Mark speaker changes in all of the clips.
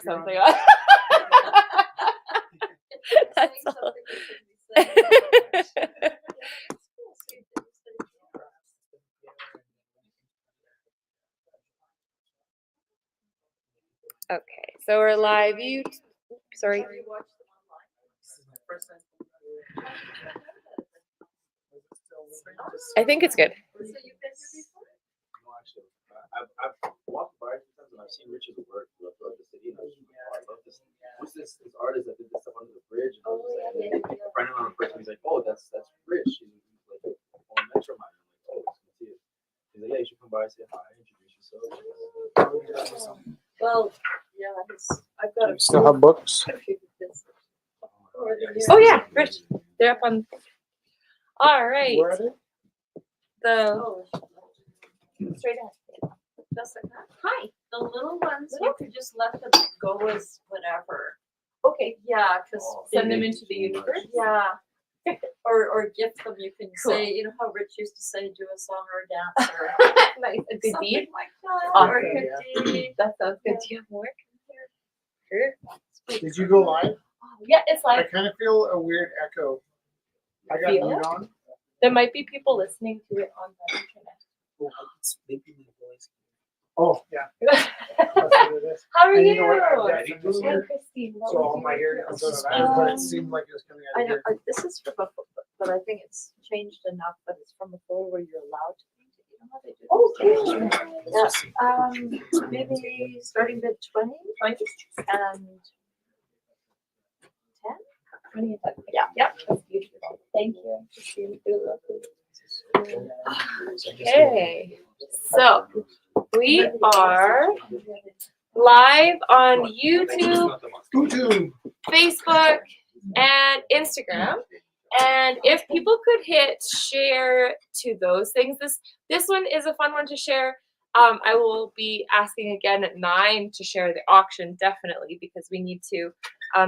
Speaker 1: something on. That's all. Okay, so we're live. Sorry. I think it's good.
Speaker 2: I've walked by a few times and I've seen Rich's work throughout the city, and I love this. Who's this artist that did this stuff under the bridge? And a friend of mine first, he's like, "Oh, that's Rich. He's like on Metro Mine." I'm like, "Oh, let's see it." He's like, "Yeah, you should come by and say hi, introduce yourself."
Speaker 3: Well, yeah, I've got
Speaker 4: You still have books?
Speaker 3: a few of this.
Speaker 1: Oh yeah, Rich. They're up on. All right.
Speaker 4: Where are they?
Speaker 1: The straight ahead.
Speaker 3: Just like that. Hi. The little ones
Speaker 1: Little?
Speaker 3: you could just let them go as whatever.
Speaker 1: Okay.
Speaker 3: Yeah, because
Speaker 1: Send them into the universe.
Speaker 3: yeah. Or gift them. You can
Speaker 1: Cool.
Speaker 3: say, you know how Rich used to say, do a song or a dance or
Speaker 1: Nice. A good
Speaker 3: something
Speaker 1: deed.
Speaker 3: like that.
Speaker 1: Awesome.
Speaker 3: Or a good deed.
Speaker 1: That sounds good. Do you have more? Sure.
Speaker 4: Did you go live?
Speaker 1: Yeah, it's
Speaker 4: I
Speaker 1: live.
Speaker 4: kind of feel a weird echo. I got
Speaker 1: Feel
Speaker 4: mute
Speaker 1: it?
Speaker 4: on.
Speaker 1: There might be people listening to it on the
Speaker 4: Oh, yeah.
Speaker 1: internet.
Speaker 4: That's what it is.
Speaker 1: How are
Speaker 4: And
Speaker 1: you?
Speaker 4: you know what? I've got some this
Speaker 1: Hi,
Speaker 4: ear,
Speaker 1: Christine. What
Speaker 4: so
Speaker 1: was
Speaker 4: all my
Speaker 1: your-
Speaker 4: ear comes out of that, but it seemed like it was coming out
Speaker 3: I
Speaker 4: of
Speaker 3: know
Speaker 4: here.
Speaker 3: this is from a but I think it's changed enough, but it's from a photo where you're allowed to paint it. You know how they do
Speaker 1: Oh,
Speaker 3: this?
Speaker 1: cool.
Speaker 3: Yeah. Maybe starting mid 20 and 10.
Speaker 1: Yeah. Yeah. That's beautiful. Thank you. Christine. Okay. So we are live on YouTube,
Speaker 4: YouTube.
Speaker 1: Facebook, and Instagram. And if people could hit share to those things, this one is a fun one to share. I will be asking again at 9 to share the auction, definitely, because we need to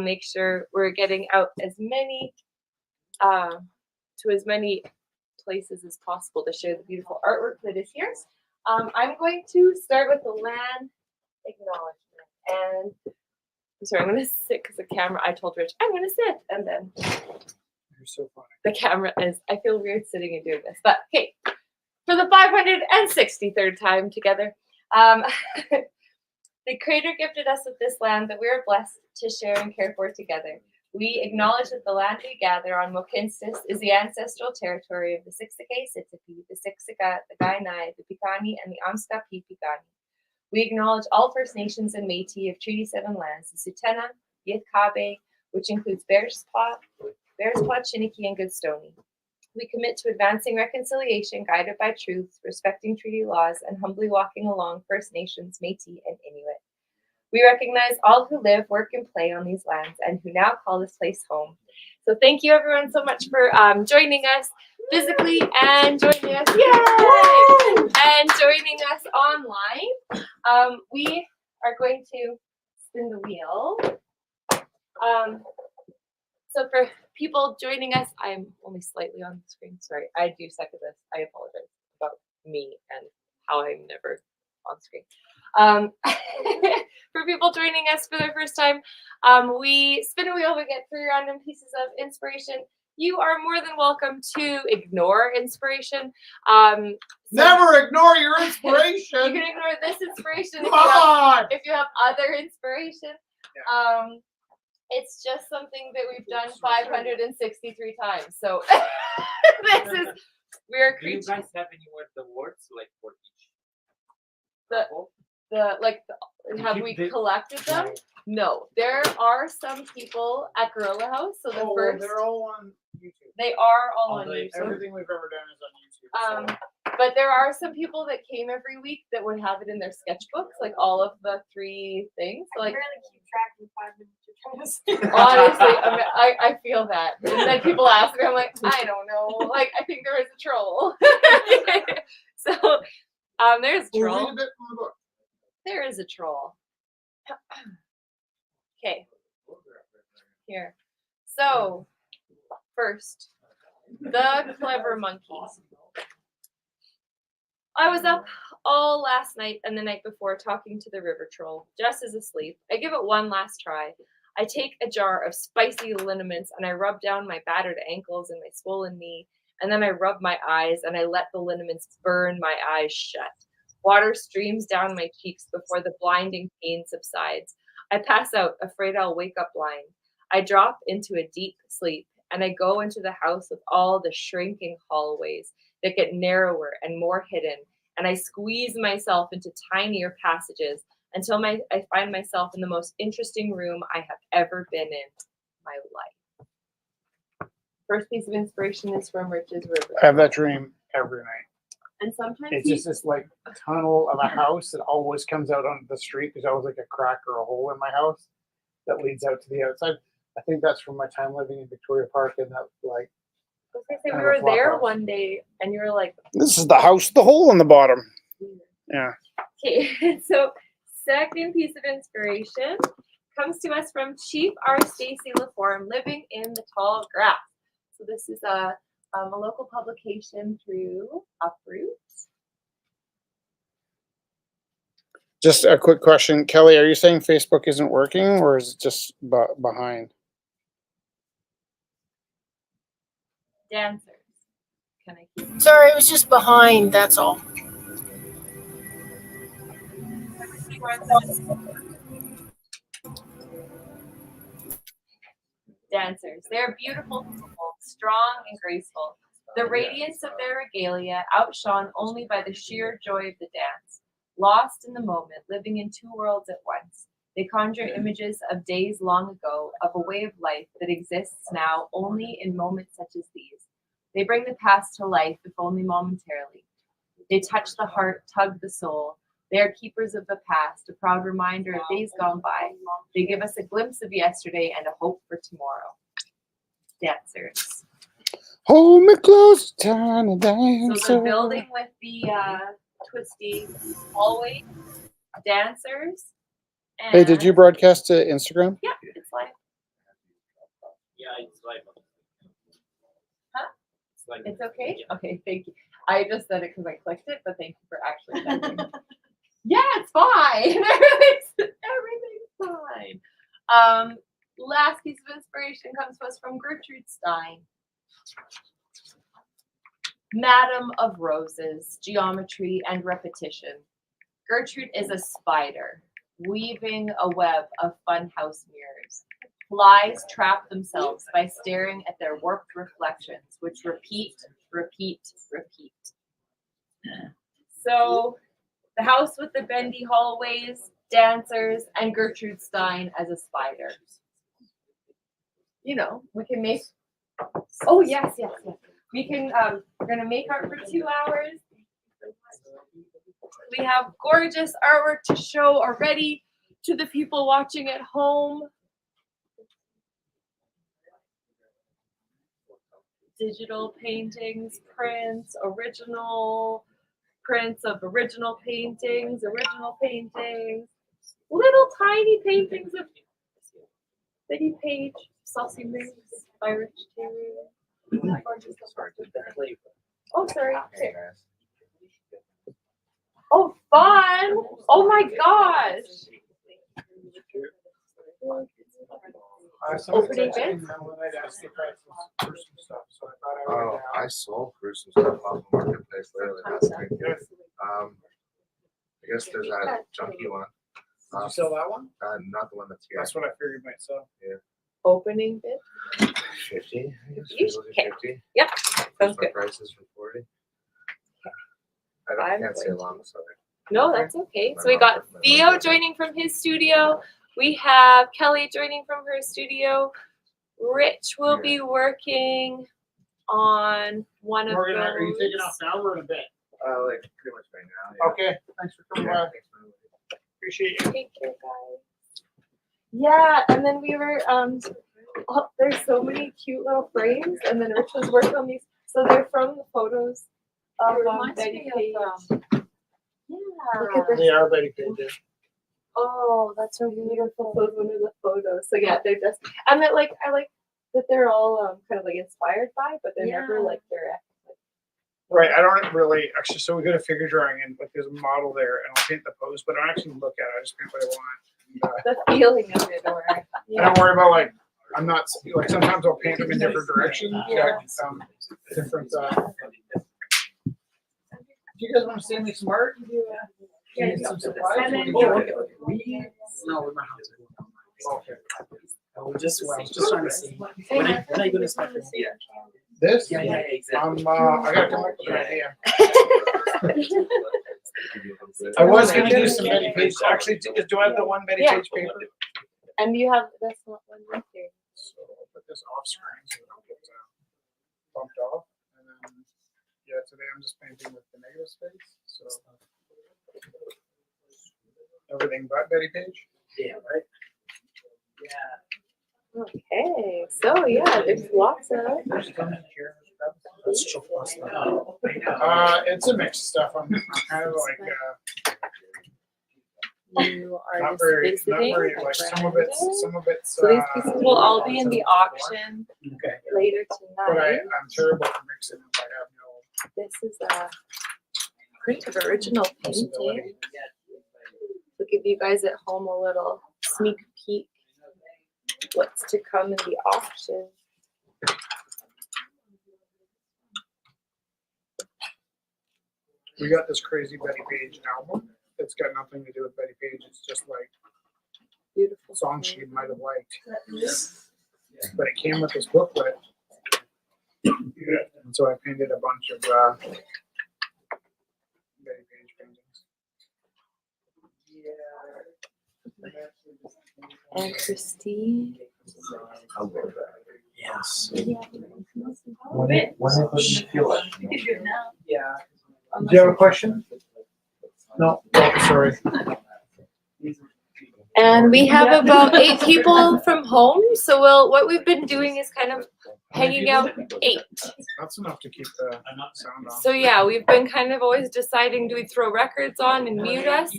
Speaker 1: make sure we're getting out as many to as many places as possible to share the beautiful artwork that is here. I'm going to start with the land acknowledgement, and I'm sorry, I'm going to sit because the camera. I told Rich I'm going to sit, and then
Speaker 4: You're so funny.
Speaker 1: the camera is. I feel weird sitting and doing this, but okay. For the 563rd time together, the Creator gifted us with this land that we are blessed to share and care for together. We acknowledge that the land we gather on Mohkinstsis is the ancestral territory of the Siksika Sitapi, the Siksika, the Kainai, the Piikani, and the Amskapi Piikani. We acknowledge all First Nations and Métis of Treaty 7 lands, the Sutena, Yithkabe, which includes Bearspaw, Chiniki, and Goodstoney. We commit to advancing reconciliation guided by truth, respecting treaty laws, and humbly walking along First Nations, Métis, and Inuit. We recognize all who live, work, and play on these lands and who now call this place home. So thank you everyone so much for joining us physically and joining us, yay! And joining us online. We are going to spin the wheel. So for people joining us, I'm only slightly on the screen. Sorry, I do suck at this. I apologize about me and how I'm never on screen. For people joining us for the first time, we spin a wheel, we get 3 random pieces of inspiration. You are more than welcome to ignore inspiration.
Speaker 4: Never ignore your
Speaker 1: You
Speaker 4: inspiration.
Speaker 1: can ignore this inspiration
Speaker 4: Come on.
Speaker 1: if you have other inspiration. It's just something that we've done 563 times. So this is we're
Speaker 5: Do you guys have any awards like for each?
Speaker 1: have we collected them? No. There are some people at Gorilla House. So the first
Speaker 4: They're all on YouTube.
Speaker 1: they are all on YouTube.
Speaker 4: Everything we've ever done is on YouTube.
Speaker 1: But there are some people that came every week that would have it in their sketchbooks, like all of the 3 things. So like
Speaker 3: really keep track in 5 minutes. You're trying to
Speaker 1: honestly, I feel that. And then people ask me, I'm like, I don't know. Like I think there is a troll. So there's a
Speaker 4: We'll
Speaker 1: troll.
Speaker 4: read a bit from the book.
Speaker 1: There is a troll. Okay. Here. So first, the clever monkey. I was up all last night and the night before talking to the river troll. Jess is asleep. I give it one last try. I take a jar of spicy liniments and I rub down my battered ankles and my swollen knee, and then I rub my eyes and I let the liniments burn my eyes shut. Water streams down my cheeks before the blinding pain subsides. I pass out, afraid I'll wake up blind. I drop into a deep sleep, and I go into the house with all the shrinking hallways that get narrower and more hidden, and I squeeze myself into tinier passages until I find myself in the most interesting room I have ever been in my life. First piece of inspiration is from Rich's River.
Speaker 4: I have that dream every night.
Speaker 1: And sometimes
Speaker 4: It's just this like tunnel of a house that always comes out onto the street. There's always like a crack or a hole in my house that leads out to the outside. I think that's from my time living in Victoria Park, and that like
Speaker 1: I was gonna say, we
Speaker 4: kind of
Speaker 1: were
Speaker 4: a flop
Speaker 1: there
Speaker 4: house.
Speaker 1: one day and you were like,
Speaker 6: This is the house, with the hole in the bottom. Yeah.
Speaker 1: okay, so second piece of inspiration comes to us from Chief R. Stacy LaForme, living in the tall grass. So this is a local publication through Uproot.
Speaker 6: Just a quick question, Kelly. Are you saying Facebook isn't working, or is it just behind?
Speaker 1: Dancers. Can I keep?
Speaker 7: Sorry, it was just behind, that's all.
Speaker 1: Dancers. They are beautiful people, strong and graceful. The radiance of their regalia outshone only by the sheer joy of the dance. Lost in the moment, living in two worlds at once, they conjure images of days long ago, of a way of life that exists now only in moments such as these. They bring the past to life, if only momentarily. They touch the heart, tug the soul. They are keepers of the past, a proud reminder of days gone by. They give us a glimpse of yesterday and a hope for tomorrow. Dancers.
Speaker 6: Hold me close, tiny
Speaker 1: So
Speaker 6: dancer.
Speaker 1: the building with the twisty hallway, dancers. And
Speaker 6: Hey, did you broadcast to Instagram?
Speaker 1: Yeah, it's like
Speaker 5: Yeah, it's like.
Speaker 1: Huh?
Speaker 5: It's like.
Speaker 1: it's okay.
Speaker 5: Yeah.
Speaker 1: Okay, thank you. I just said it because I clicked it, but thank you for actually typing. Yeah, it's fine. Everything's fine. Last piece of inspiration comes to us from Gertrude Stein. Madam of Roses, Geometry and Repetition. Gertrude is a spider, weaving a web of funhouse mirrors. Flies trap themselves by staring at their warped reflections, which repeat, repeat, repeat. So, the house with the bendy hallways, dancers, and Gertrude Stein as a spider. You know, we can make. Oh yes, yes, yes. We can. We're gonna make art for 2 hours. We have gorgeous artwork to show already to the people watching at home. Digital paintings, prints, original prints of original paintings, little tiny paintings of Betty Page, Saucy Mix by Rich Taylor. Oh, sorry. Okay. Oh, fun! Oh my gosh! Opening bid?
Speaker 8: Oh, I sold through some stuff off the marketplace literally last week. I guess there's that junky one.
Speaker 4: Did you sell that one?
Speaker 8: Not the one that's here.
Speaker 4: That's what I figured might sell.
Speaker 1: Opening bid?
Speaker 8: 50. I guess
Speaker 1: Each?
Speaker 8: we'll do
Speaker 1: Okay.
Speaker 8: 50.
Speaker 1: Yep, sounds
Speaker 8: My
Speaker 1: good.
Speaker 8: price is for 40.
Speaker 1: I'm
Speaker 8: Can't say
Speaker 1: going
Speaker 8: long, sorry.
Speaker 1: No, that's okay. So we got Theo joining from his studio. We have Kelly joining from her studio. Rich will be working on one of
Speaker 4: Morgan, are you taking
Speaker 1: those.
Speaker 4: off now or in a bit?
Speaker 8: Like pretty much right now. Yeah.
Speaker 4: Okay, thanks for coming
Speaker 8: Yeah,
Speaker 4: by.
Speaker 8: thanks for-
Speaker 4: Appreciate you.
Speaker 1: Take care, guys. Yeah, and then we were oh, there's so many cute little frames, and then Rich was working on these. So they're from the photos of Betty Page. Yeah. Look at this.
Speaker 4: They are Betty Page.
Speaker 1: Oh, that's so beautiful. So one of the photos. So yeah, they're just and that like I like that they're all kind of like inspired by, but they're never like direct.
Speaker 4: Right, I don't really, actually, so we got a figure drawing in, like there's a model there and I'll paint the post, but I don't actually look at it, I just paint what I want.
Speaker 1: The feeling of it, or
Speaker 4: I don't worry about like, I'm not, like sometimes I'll paint them in different directions, different, do you guys wanna stay make some art?
Speaker 1: Yeah,
Speaker 4: Some supplies?
Speaker 1: and then-
Speaker 4: What do you want?
Speaker 5: No, we're not.
Speaker 4: Okay.
Speaker 5: I was just trying to see. When are you gonna start this? Yeah.
Speaker 4: This?
Speaker 5: Yeah, exactly.
Speaker 4: I gotta come up with an idea. I was gonna do some Betty Page, actually, do I have the one Betty
Speaker 1: Yeah.
Speaker 4: Page paper?
Speaker 1: And you have this one right there.
Speaker 4: So I'll put this off screen so it don't get bumped off. And then, yeah, today I'm just painting with the negative space, so. Everything but Betty Page.
Speaker 5: Yeah, right? Yeah.
Speaker 1: Okay, so yeah, there's lots of.
Speaker 5: Let's chop us now.
Speaker 4: It's a mix of stuff. I'm kind of like,
Speaker 1: You are
Speaker 4: not
Speaker 1: just
Speaker 4: very,
Speaker 1: visiting.
Speaker 4: like, some of it's,
Speaker 1: So these pieces will all be in the auction
Speaker 4: Okay.
Speaker 1: later
Speaker 4: But
Speaker 1: tonight.
Speaker 4: I'm terrible for mixing them. I have no
Speaker 1: This is a print of original
Speaker 4: possibility.
Speaker 1: painting. We'll give you guys at home a little sneak peek what's to come in the auction.
Speaker 4: We got this crazy Betty Page album. It's got nothing to do with Betty Page. It's just like
Speaker 1: Beautiful.
Speaker 4: songs she might have liked. But it came with this booklet. And so I painted a bunch of Betty Page paintings.
Speaker 1: And Christine.
Speaker 5: Yes.
Speaker 8: When it feel like.
Speaker 5: Yeah.
Speaker 4: Do you have a question? No, oh, sorry.
Speaker 1: And we have about 8 people from home. So what we've been doing is kind of hanging out 8.
Speaker 4: That's enough to keep the sound on.
Speaker 1: So yeah, we've been kind of always deciding, do we throw records on and mute us?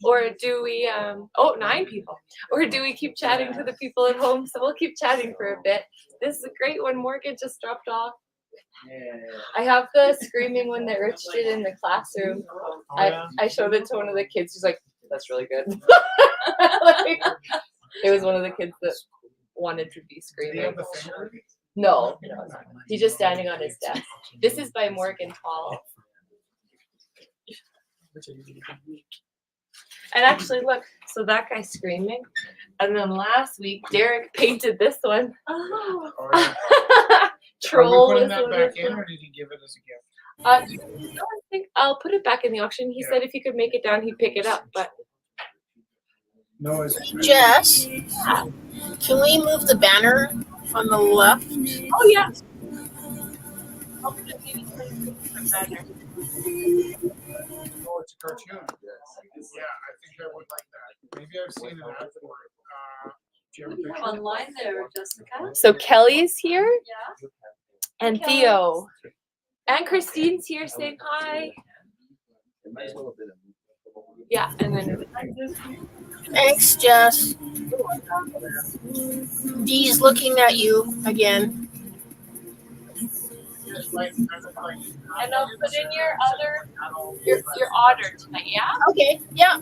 Speaker 1: Or do we, 9 people. Or do we keep chatting to the people at home? So we'll keep chatting for a bit. This is a great one. Morgan just dropped off. I have the screaming one that Rich did in the classroom. I showed it to one of the kids. She's like, that's really good. Like, it was one of the kids that wanted to be
Speaker 4: Do you
Speaker 1: screaming.
Speaker 4: have the finger?
Speaker 1: No, he's just standing on his desk. This is by Morgan Paul. And actually, look, so that guy's screaming. And then last week, Derek painted this one.
Speaker 4: Oh, yeah.
Speaker 1: Troll
Speaker 4: Are we
Speaker 1: was
Speaker 4: putting that
Speaker 1: one
Speaker 4: back
Speaker 1: of
Speaker 4: in,
Speaker 1: them.
Speaker 4: or did he give it as a gift?
Speaker 1: I think I'll put it back in the auction. He
Speaker 4: Yeah.
Speaker 1: said if he could make it down, he'd pick it up. But
Speaker 4: No, it's
Speaker 7: Jess, can we move the banner on the left?
Speaker 1: oh yeah. I'll put it maybe better.
Speaker 4: Oh, it's a cartoon. Yeah, I think I would like that. Maybe I've seen it after. Do you have a picture?
Speaker 3: Online there, Jessica.
Speaker 1: So Kelly's here
Speaker 3: Yeah.
Speaker 1: and Theo. And Christine's here saying hi. Yeah, and then
Speaker 7: Thanks, Jess. Dee's looking at you again.
Speaker 1: and I'll put in your otter tonight, yeah?
Speaker 7: Okay, yeah.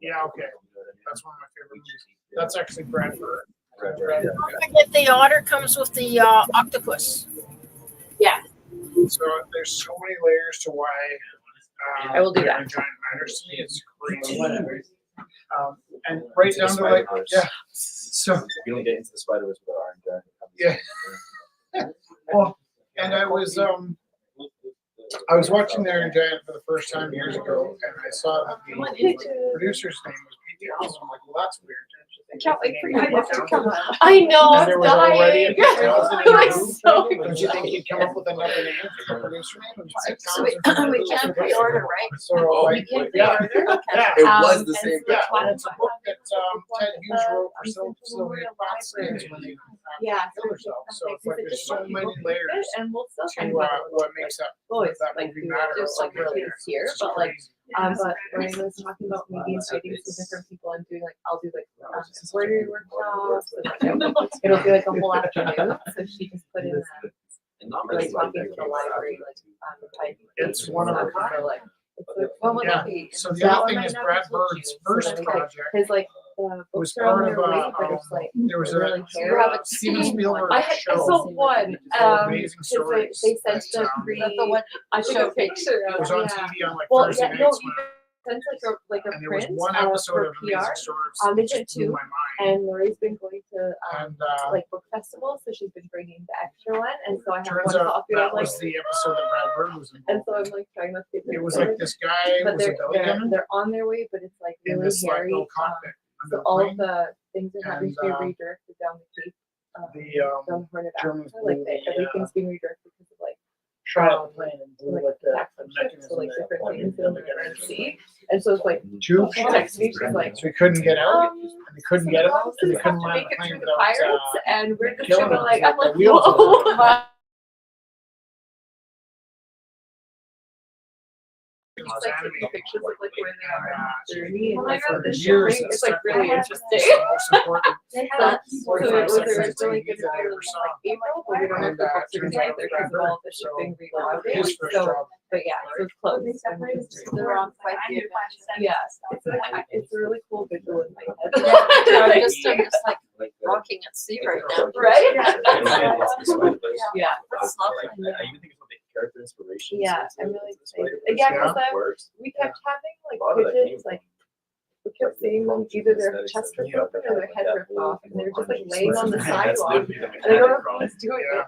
Speaker 4: Yeah, okay. That's one of my favorite movies. That's actually Brad Bird.
Speaker 7: Don't forget the otter comes with the octopus.
Speaker 4: So there's so many layers to why.
Speaker 1: I will do that.
Speaker 4: Iron Giant matters to me. It's crazy. And right down to like, yeah. So
Speaker 2: You don't get into the Spider-Verse without Iron Giant.
Speaker 4: Yeah. Well, and I was watching the Iron Giant for the first time years ago, and I saw that the producer's name was Pete Townsend. I'm like, well, that's weird.
Speaker 3: I can't wait for you to come.
Speaker 1: I know,
Speaker 4: And
Speaker 1: I'm
Speaker 4: there was already a
Speaker 1: dying.
Speaker 4: Pete Townsend in the
Speaker 1: I'm
Speaker 4: group.
Speaker 1: so
Speaker 4: Don't you think he'd come up with another name for the producer name? And Pete
Speaker 3: So we
Speaker 4: Townsend.
Speaker 3: can't pre-order, right?
Speaker 4: So like,
Speaker 1: can
Speaker 4: yeah,
Speaker 1: pre-order?
Speaker 4: yeah.
Speaker 2: It was
Speaker 1: Um,
Speaker 2: the
Speaker 1: and
Speaker 2: same
Speaker 1: so
Speaker 2: guy.
Speaker 4: And it's a book that Ted Hughes wrote for Sylvia Plath when they
Speaker 3: Yeah.
Speaker 4: killed herself. So it's like
Speaker 3: Because
Speaker 4: there's
Speaker 3: just
Speaker 4: so
Speaker 3: want people
Speaker 4: many
Speaker 3: to
Speaker 4: layers
Speaker 3: fit, and we'll still
Speaker 4: to
Speaker 3: kind of have
Speaker 4: what makes that
Speaker 3: boys
Speaker 4: that
Speaker 3: like
Speaker 4: movie
Speaker 3: do
Speaker 4: matter.
Speaker 3: just like
Speaker 4: really
Speaker 3: kids here,
Speaker 4: it's just
Speaker 3: but like
Speaker 4: crazy.
Speaker 3: but Ryan was talking about maybe inviting some different people and doing like I'll do like embroidery workshops and like it'll be like a whole afternoon. So she just put in
Speaker 2: And not
Speaker 3: like
Speaker 2: really
Speaker 3: talking to the library like typing.
Speaker 4: It's one of
Speaker 3: stuff.
Speaker 4: our-
Speaker 3: So, like it's like what would
Speaker 4: Yeah.
Speaker 3: it be?
Speaker 4: So the
Speaker 3: That
Speaker 4: other
Speaker 3: one
Speaker 4: thing
Speaker 3: might
Speaker 4: is
Speaker 3: not
Speaker 4: Brad
Speaker 3: be so
Speaker 4: Bird's
Speaker 3: cute.
Speaker 4: first
Speaker 3: So then,
Speaker 4: project
Speaker 3: His like
Speaker 4: was
Speaker 3: books are on
Speaker 4: part
Speaker 3: their
Speaker 4: of
Speaker 3: way, but it's like
Speaker 4: there was a
Speaker 3: really
Speaker 4: Steven
Speaker 3: hairy.
Speaker 4: Spielberg
Speaker 1: I had
Speaker 4: show.
Speaker 1: so one.
Speaker 4: Amazing
Speaker 1: Because
Speaker 4: stories
Speaker 1: they sent
Speaker 4: that,
Speaker 1: the free.
Speaker 3: the one
Speaker 1: I took a picture
Speaker 4: It
Speaker 1: of.
Speaker 4: was on
Speaker 1: Yeah.
Speaker 4: TV on like
Speaker 1: Well,
Speaker 4: Thursday
Speaker 1: yeah, no,
Speaker 4: nights
Speaker 1: you
Speaker 4: when
Speaker 1: sent like a
Speaker 4: and there was
Speaker 1: print
Speaker 4: one episode
Speaker 1: for
Speaker 4: of Amazing
Speaker 1: PR.
Speaker 4: Stories
Speaker 1: They
Speaker 4: that
Speaker 1: did
Speaker 4: just blew
Speaker 1: two,
Speaker 4: my mind.
Speaker 1: and Lori's been going to
Speaker 4: And
Speaker 1: like book festivals, so she's been bringing the extra one, and so I have
Speaker 4: turns
Speaker 1: one
Speaker 4: out
Speaker 1: copy.
Speaker 4: that
Speaker 1: I'm like,
Speaker 4: was the episode that Brad Bird was
Speaker 1: and
Speaker 4: involved
Speaker 1: so I'm like trying not to take
Speaker 4: in. It was
Speaker 1: pictures.
Speaker 4: like this guy
Speaker 1: But
Speaker 4: was a
Speaker 1: they're,
Speaker 4: belly
Speaker 1: they're,
Speaker 4: gunner
Speaker 1: they're on their way, but it's like
Speaker 4: in
Speaker 1: really
Speaker 4: this like
Speaker 1: hairy.
Speaker 4: little cockpit
Speaker 1: So
Speaker 4: under the
Speaker 1: all
Speaker 4: plane.
Speaker 1: of the things are having to be
Speaker 4: And,
Speaker 1: redirected down the Cape,
Speaker 4: The
Speaker 1: down the Hornet
Speaker 4: Germans
Speaker 1: Africa. Like
Speaker 4: blew the,
Speaker 1: everything's being redirected because of like
Speaker 4: shot out the plane and blew
Speaker 1: like
Speaker 4: like the
Speaker 1: tactical ships, so
Speaker 4: mechanism
Speaker 1: like
Speaker 4: that
Speaker 1: different
Speaker 4: pointed
Speaker 1: things
Speaker 4: the
Speaker 1: in
Speaker 4: other
Speaker 1: the
Speaker 4: guy
Speaker 1: Red
Speaker 4: to
Speaker 1: Sea. And so it's like
Speaker 4: Two
Speaker 1: she texted me, she's like,
Speaker 4: so we couldn't get out and they couldn't get out and they
Speaker 1: have
Speaker 4: couldn't
Speaker 1: to
Speaker 4: land
Speaker 1: make
Speaker 4: the
Speaker 1: it
Speaker 4: plane
Speaker 1: through the
Speaker 4: without
Speaker 1: pirates, and we're just
Speaker 4: killing
Speaker 1: gonna
Speaker 4: them.
Speaker 1: like,
Speaker 4: Like,
Speaker 1: I'm
Speaker 4: the
Speaker 1: like,
Speaker 4: wheels are
Speaker 1: whoa,
Speaker 4: there.
Speaker 1: my.
Speaker 4: it
Speaker 1: Just
Speaker 4: was
Speaker 1: like
Speaker 4: animated.
Speaker 1: taking pictures of like where they are
Speaker 4: And,
Speaker 1: on the journey and
Speaker 4: for
Speaker 1: like
Speaker 4: the
Speaker 1: the
Speaker 4: years
Speaker 1: shipping.
Speaker 4: it
Speaker 1: It's like
Speaker 4: stuck
Speaker 1: really
Speaker 4: with me.
Speaker 1: interesting.
Speaker 4: It's the most important
Speaker 1: So it was
Speaker 4: 45
Speaker 1: originally
Speaker 4: seconds
Speaker 1: going
Speaker 4: of
Speaker 1: to
Speaker 4: TV
Speaker 1: be
Speaker 4: that I ever
Speaker 1: released
Speaker 4: saw.
Speaker 1: like April, but we don't know if
Speaker 4: And,
Speaker 1: the books are
Speaker 4: turns
Speaker 1: gonna
Speaker 4: out
Speaker 1: get there
Speaker 4: Brad
Speaker 1: because of all
Speaker 4: Bird,
Speaker 1: the
Speaker 4: so
Speaker 1: shipping rerouting.
Speaker 4: his first
Speaker 1: So,
Speaker 4: job.
Speaker 1: but yeah, so it's close. And just-
Speaker 3: They're on quite the
Speaker 1: Yeah, it's a really cool visual in my head.
Speaker 3: I'm just like rocking at sea right now.
Speaker 1: Right?
Speaker 2: Yeah.
Speaker 1: Yeah.
Speaker 3: That's lovely.
Speaker 2: I even think it's like character inspiration.
Speaker 1: Yeah, I'm really excited. Yeah, because we kept having like pigeons, like we kept seeing them either their chest ripped open or their head ripped off, and they were just like laying on the sidewalk. And I don't know who was doing it,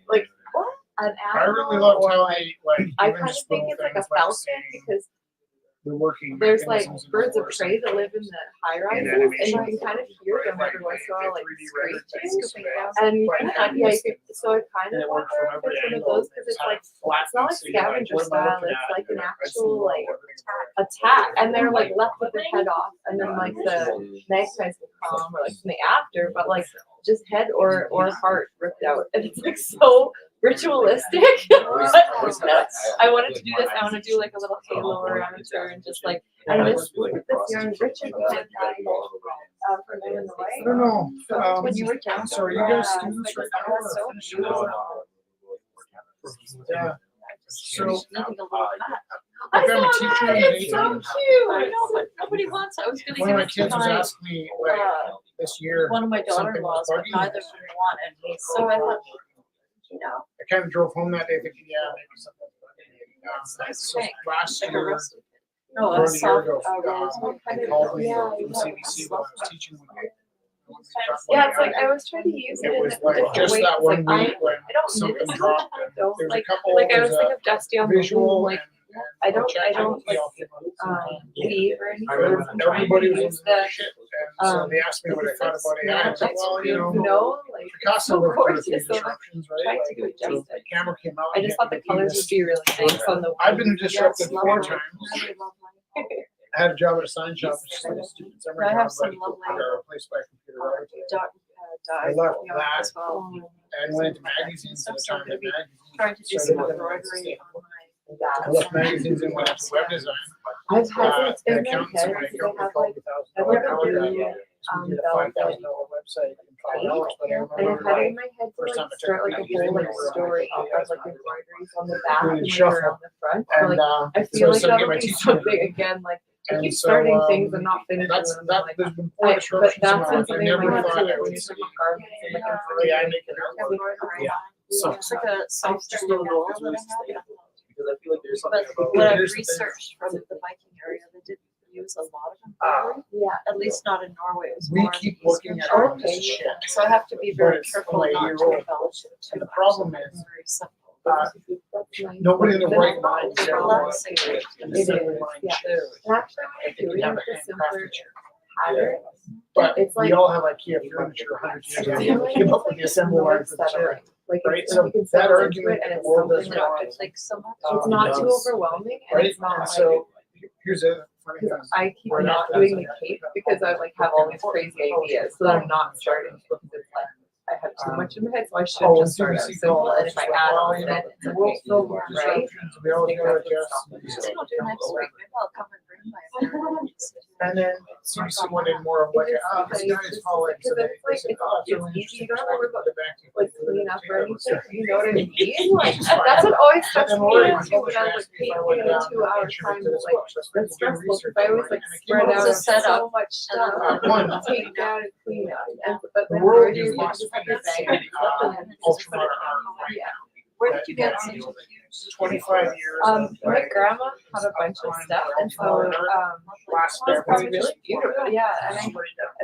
Speaker 1: like what? An
Speaker 4: I really
Speaker 1: animal?
Speaker 4: loved
Speaker 1: Or
Speaker 4: how
Speaker 1: like
Speaker 4: they like
Speaker 1: I
Speaker 4: even
Speaker 1: kind of
Speaker 4: just
Speaker 1: think
Speaker 4: little
Speaker 1: it's like a
Speaker 4: things like
Speaker 1: falcon
Speaker 4: saying
Speaker 1: because
Speaker 4: the working
Speaker 1: there's like
Speaker 4: mechanisms in the
Speaker 1: birds of
Speaker 4: forest
Speaker 1: prey
Speaker 4: and
Speaker 1: that live in the high rises, and you can kind of hear them every once in a while, like
Speaker 4: 3D rendered
Speaker 1: screeching.
Speaker 4: things of it.
Speaker 1: And you
Speaker 4: But
Speaker 1: can
Speaker 4: yeah,
Speaker 1: kind of, yeah,
Speaker 4: it's-
Speaker 1: you can, so I kind
Speaker 4: And
Speaker 1: of
Speaker 4: it worked
Speaker 1: wonder
Speaker 4: from
Speaker 1: if
Speaker 4: every
Speaker 1: it's one of
Speaker 4: angle.
Speaker 1: those because it's like
Speaker 4: flat,
Speaker 1: it's not like
Speaker 4: so you're like,
Speaker 1: scavenger
Speaker 4: what am I
Speaker 1: style,
Speaker 4: looking
Speaker 1: it's
Speaker 4: at?
Speaker 1: like an
Speaker 4: I see
Speaker 1: actual like
Speaker 4: everything.
Speaker 1: attack, and they're like left with their head off, and then like the magpies will come or like something after, but like just head or heart ripped out, and it's like so ritualistic. I wanted to do this. I want to do like a little halo around her and just like and this young Richard had for Men in the
Speaker 4: I
Speaker 1: White.
Speaker 4: don't know.
Speaker 1: So when you were down,
Speaker 4: So are you guys students right now?
Speaker 1: That's so
Speaker 4: or finishing up? Yeah. So
Speaker 1: I
Speaker 4: I'm a
Speaker 1: saw
Speaker 4: teacher
Speaker 1: that.
Speaker 4: in
Speaker 1: It's so
Speaker 4: Dayton.
Speaker 1: cute.
Speaker 3: I know, but nobody wants it. I was gonna
Speaker 4: One
Speaker 3: give
Speaker 4: of my
Speaker 3: it to
Speaker 4: kids was
Speaker 3: my,
Speaker 4: asking me like this year.
Speaker 3: one of my
Speaker 4: something
Speaker 3: daughter-in-laws,
Speaker 4: was
Speaker 3: but
Speaker 4: bugging
Speaker 3: neither
Speaker 4: me.
Speaker 3: of them want it. So I thought, you know,
Speaker 4: I kind of drove home that day thinking, yeah, maybe something's bugging me.
Speaker 3: It's nice
Speaker 4: So
Speaker 3: thing.
Speaker 4: last
Speaker 3: like a
Speaker 4: year,
Speaker 3: rustic. No,
Speaker 4: or a
Speaker 3: it's
Speaker 4: year
Speaker 3: soft.
Speaker 4: ago, they called me
Speaker 1: Yeah,
Speaker 4: from CBC when I was teaching one day.
Speaker 1: Yeah, it's like I was trying to use it
Speaker 4: It
Speaker 1: in
Speaker 4: was
Speaker 1: a
Speaker 4: like
Speaker 1: different
Speaker 4: just
Speaker 1: way.
Speaker 4: that
Speaker 1: It's
Speaker 4: one
Speaker 1: like
Speaker 4: week when
Speaker 1: I don't
Speaker 4: something
Speaker 1: miss
Speaker 4: dropped.
Speaker 1: I don't
Speaker 4: There's a
Speaker 1: like
Speaker 4: couple.
Speaker 1: like I was
Speaker 4: there's
Speaker 1: thinking of Dusty on the
Speaker 4: visual
Speaker 1: Moon, like I don't like leave or anything.
Speaker 4: I remember
Speaker 1: I'm trying
Speaker 4: everybody
Speaker 1: to
Speaker 4: was
Speaker 1: use
Speaker 4: losing their
Speaker 1: the
Speaker 4: shit, and so they asked me what I thought about AI. I was like, well, you know,
Speaker 1: no, like
Speaker 4: Picasso
Speaker 1: so
Speaker 4: worked through a few
Speaker 1: gorgeous. So
Speaker 4: disruptions, right?
Speaker 1: trying
Speaker 4: Like,
Speaker 1: to do it
Speaker 4: so
Speaker 1: justice.
Speaker 4: the camera came out.
Speaker 1: I
Speaker 4: and
Speaker 1: just
Speaker 4: you
Speaker 1: thought
Speaker 4: had
Speaker 1: the
Speaker 4: to do
Speaker 1: colors
Speaker 4: this.
Speaker 1: would be really nice on the
Speaker 4: I've been disrupted
Speaker 3: Yes,
Speaker 4: 4
Speaker 3: lovely.
Speaker 4: times.
Speaker 3: Really lovely.
Speaker 4: I had a job at a sign shop, which is like a stupid summer
Speaker 3: I
Speaker 4: job,
Speaker 3: have some
Speaker 4: but
Speaker 3: lovely-
Speaker 4: I got replaced by a computer writer.
Speaker 3: I
Speaker 4: left
Speaker 3: yeah,
Speaker 4: that.
Speaker 3: as well.
Speaker 4: And went into magazines at the time.
Speaker 3: Something to be
Speaker 4: Magazines
Speaker 3: Trying to do
Speaker 4: started
Speaker 3: some
Speaker 4: with
Speaker 3: embroidery on
Speaker 4: I left magazines and went into web design.
Speaker 1: I've had it in
Speaker 4: An
Speaker 1: my
Speaker 4: accountant's
Speaker 1: head
Speaker 4: in my
Speaker 1: because
Speaker 4: account
Speaker 1: I have
Speaker 4: called
Speaker 1: like
Speaker 4: $1,000
Speaker 1: I went
Speaker 4: hour
Speaker 1: through
Speaker 4: guy. So we did a $5,000 website in $5, but I
Speaker 1: and I
Speaker 4: remember
Speaker 1: had it
Speaker 4: like
Speaker 1: in my head to
Speaker 4: first
Speaker 1: like
Speaker 4: time I took
Speaker 1: start
Speaker 4: a
Speaker 1: like a
Speaker 4: magazine,
Speaker 1: whole like
Speaker 4: they were
Speaker 1: story
Speaker 4: like,
Speaker 1: of like embroideries on the back
Speaker 4: doing
Speaker 1: and
Speaker 4: shuffle.
Speaker 1: later on the front. So,
Speaker 4: and
Speaker 1: like I
Speaker 4: so
Speaker 1: feel
Speaker 4: I
Speaker 1: like
Speaker 4: started
Speaker 1: that'll
Speaker 4: getting my
Speaker 1: be
Speaker 4: teaching
Speaker 1: something
Speaker 4: degree.
Speaker 1: again. Like I
Speaker 4: And
Speaker 1: keep
Speaker 4: so,
Speaker 1: starting things and not finishing
Speaker 4: That's
Speaker 1: them.
Speaker 4: that.
Speaker 1: Like,
Speaker 4: There's been
Speaker 1: but
Speaker 4: 4 disruptions in
Speaker 1: that's
Speaker 4: my
Speaker 1: been
Speaker 4: life. I
Speaker 1: something
Speaker 4: never
Speaker 1: like
Speaker 4: thought
Speaker 1: that
Speaker 4: I
Speaker 1: too. When
Speaker 4: would
Speaker 1: you
Speaker 4: see.
Speaker 1: talk about garments and like
Speaker 4: Yeah, I
Speaker 1: embroidery.
Speaker 4: make it work.
Speaker 3: Yeah. So it's like a soft little roll that I have.
Speaker 2: Because I feel like there's
Speaker 3: But
Speaker 2: something about
Speaker 3: what I've
Speaker 4: Here's the thing.
Speaker 3: researched from the Viking area, they didn't use a lot of
Speaker 4: Ah.
Speaker 3: embroidery.
Speaker 1: Yeah.
Speaker 3: At least not in Norway. It was
Speaker 4: We
Speaker 3: more in
Speaker 4: keep
Speaker 3: the
Speaker 4: looking
Speaker 3: eastern
Speaker 4: at all
Speaker 3: part.
Speaker 4: this shit.
Speaker 3: So I have to be very
Speaker 4: But it's
Speaker 3: careful
Speaker 4: only a
Speaker 3: not
Speaker 4: year
Speaker 3: to
Speaker 4: old.
Speaker 3: embellish it too
Speaker 4: And the
Speaker 3: much.
Speaker 4: problem
Speaker 3: So
Speaker 4: is,
Speaker 3: it's very simple.
Speaker 1: That's nice.
Speaker 4: nobody in the
Speaker 1: But
Speaker 4: right
Speaker 1: it's
Speaker 4: mind is
Speaker 3: It's
Speaker 4: ever
Speaker 3: relaxing.
Speaker 4: in
Speaker 1: It
Speaker 4: the assembly
Speaker 1: is,
Speaker 4: line
Speaker 1: yeah.
Speaker 4: shit.
Speaker 1: And actually,
Speaker 4: If
Speaker 1: I'm
Speaker 4: you
Speaker 1: doing
Speaker 4: have
Speaker 1: like
Speaker 4: a
Speaker 1: the
Speaker 4: handcrafted
Speaker 1: simpler
Speaker 4: chair.
Speaker 1: pattern.
Speaker 4: But
Speaker 1: It's like
Speaker 4: we all have IKEA furniture 100 years
Speaker 1: I
Speaker 4: ago.
Speaker 1: feel
Speaker 4: We
Speaker 1: like
Speaker 4: came
Speaker 1: it's
Speaker 4: up with
Speaker 1: like
Speaker 4: the assembly
Speaker 1: more
Speaker 4: line for the chair.
Speaker 1: settling. Like
Speaker 4: Right,
Speaker 1: it's,
Speaker 4: so
Speaker 1: you can
Speaker 4: that
Speaker 1: settle into
Speaker 4: argument
Speaker 1: it and
Speaker 4: the
Speaker 1: it's
Speaker 4: world
Speaker 1: something
Speaker 4: doesn't
Speaker 1: that
Speaker 4: want.
Speaker 3: It's like so much.
Speaker 1: it's not too
Speaker 4: Um,
Speaker 1: overwhelming and
Speaker 4: Right,
Speaker 1: it's not
Speaker 4: and
Speaker 1: like
Speaker 4: so Here's a funny thing.
Speaker 3: Because I keep
Speaker 4: Right
Speaker 3: not
Speaker 4: after
Speaker 3: doing
Speaker 4: this,
Speaker 3: the cake because I like have all these crazy ideas, so I'm not starting it because it's like I have too much in my head, so I should
Speaker 4: Oh,
Speaker 3: just start out
Speaker 4: CBC
Speaker 3: simple,
Speaker 4: call,
Speaker 3: and if I add on, then it's
Speaker 4: the world's
Speaker 3: okay,
Speaker 4: filled with
Speaker 3: right?
Speaker 4: disruptions, we always
Speaker 3: Think
Speaker 4: gotta
Speaker 3: that's what's
Speaker 4: adjust.
Speaker 3: stopping me.
Speaker 4: these
Speaker 9: I'll do next week. Maybe I'll come and bring my.
Speaker 4: And then CBC went in more of like,
Speaker 3: It is
Speaker 4: this
Speaker 3: okay,
Speaker 4: guy is
Speaker 3: it's
Speaker 4: calling.
Speaker 3: because
Speaker 4: today.
Speaker 3: it's like,
Speaker 4: They said,
Speaker 3: it's
Speaker 4: "Oh,
Speaker 3: easy,
Speaker 4: really
Speaker 3: you don't have to worry about
Speaker 4: the bank."
Speaker 3: like clean up or anything, you know what I mean?
Speaker 4: Like,
Speaker 3: Like, that's what always
Speaker 4: But
Speaker 3: stressed
Speaker 4: then
Speaker 3: me
Speaker 4: Lori
Speaker 3: out
Speaker 4: was
Speaker 3: too,
Speaker 4: always
Speaker 3: when I was
Speaker 4: asking
Speaker 3: like
Speaker 4: if I went
Speaker 3: painting in a
Speaker 4: down
Speaker 3: 2 hour
Speaker 4: and
Speaker 3: time,
Speaker 4: introduced
Speaker 3: like,
Speaker 4: this book, so
Speaker 3: that's
Speaker 4: I started doing
Speaker 3: stressful, because I always like
Speaker 4: research.
Speaker 3: spread
Speaker 4: And I
Speaker 3: out
Speaker 4: came up with
Speaker 9: set
Speaker 3: so
Speaker 9: up.
Speaker 3: much stuff,
Speaker 4: One.
Speaker 3: and take down and clean up, and, but
Speaker 4: The
Speaker 3: then
Speaker 4: world
Speaker 3: Lori
Speaker 4: is
Speaker 3: was just have your
Speaker 4: lost
Speaker 3: bag
Speaker 4: in,
Speaker 3: and
Speaker 4: ultramodern
Speaker 3: stuff,
Speaker 4: art
Speaker 3: and
Speaker 4: right
Speaker 3: yeah.
Speaker 9: Where did you get such a huge?
Speaker 4: 25 years.
Speaker 3: My
Speaker 4: of,
Speaker 3: grandma had a bunch of stuff, and so,
Speaker 4: last
Speaker 3: it was
Speaker 4: February,
Speaker 3: really
Speaker 4: just
Speaker 3: beautiful, yeah, and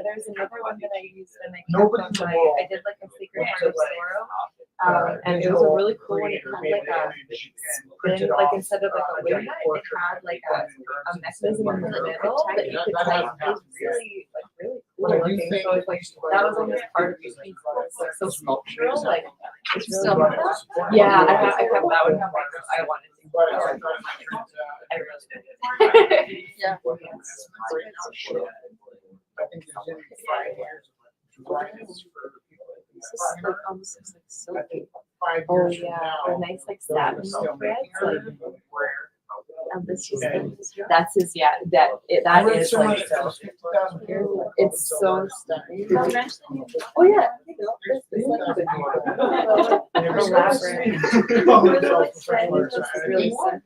Speaker 3: there's another one that I used, and I
Speaker 4: Nobody
Speaker 3: kept
Speaker 4: in
Speaker 3: on
Speaker 4: the world
Speaker 3: I did like a Secret Heart of Sorrow, and it was a
Speaker 4: digital
Speaker 3: really cool one, it
Speaker 4: creator
Speaker 3: had like a,
Speaker 4: made an image and
Speaker 3: then
Speaker 4: printed
Speaker 3: like
Speaker 4: off,
Speaker 3: instead of like a wing nut, it had like a mechanism in the middle that you could like, it was really, like, really cool
Speaker 4: But I do
Speaker 3: looking,
Speaker 4: think
Speaker 3: so it's like, that was almost part of the piece, it's like so sculptural, like, it's really.
Speaker 9: Still have that?
Speaker 3: Yeah, I kept that one, I wanted to.
Speaker 4: But I thought it turned
Speaker 3: I really did.
Speaker 9: Yeah.
Speaker 4: I think there's only 5 years of dryness for people.
Speaker 9: This is like almost looks like
Speaker 4: I
Speaker 9: silky.
Speaker 4: think 5
Speaker 3: Oh,
Speaker 4: years from
Speaker 3: yeah,
Speaker 4: now.
Speaker 3: or nice like
Speaker 4: those
Speaker 3: satin
Speaker 4: are still
Speaker 3: threads,
Speaker 4: making
Speaker 3: like,
Speaker 4: it rare.
Speaker 9: And this is
Speaker 4: And
Speaker 3: that's his, yeah, that
Speaker 4: I
Speaker 3: is
Speaker 4: read somewhere
Speaker 3: like,
Speaker 4: that there was 50,000 people.
Speaker 3: it's so
Speaker 4: stunning.
Speaker 3: oh yeah. It's like a it's really simple.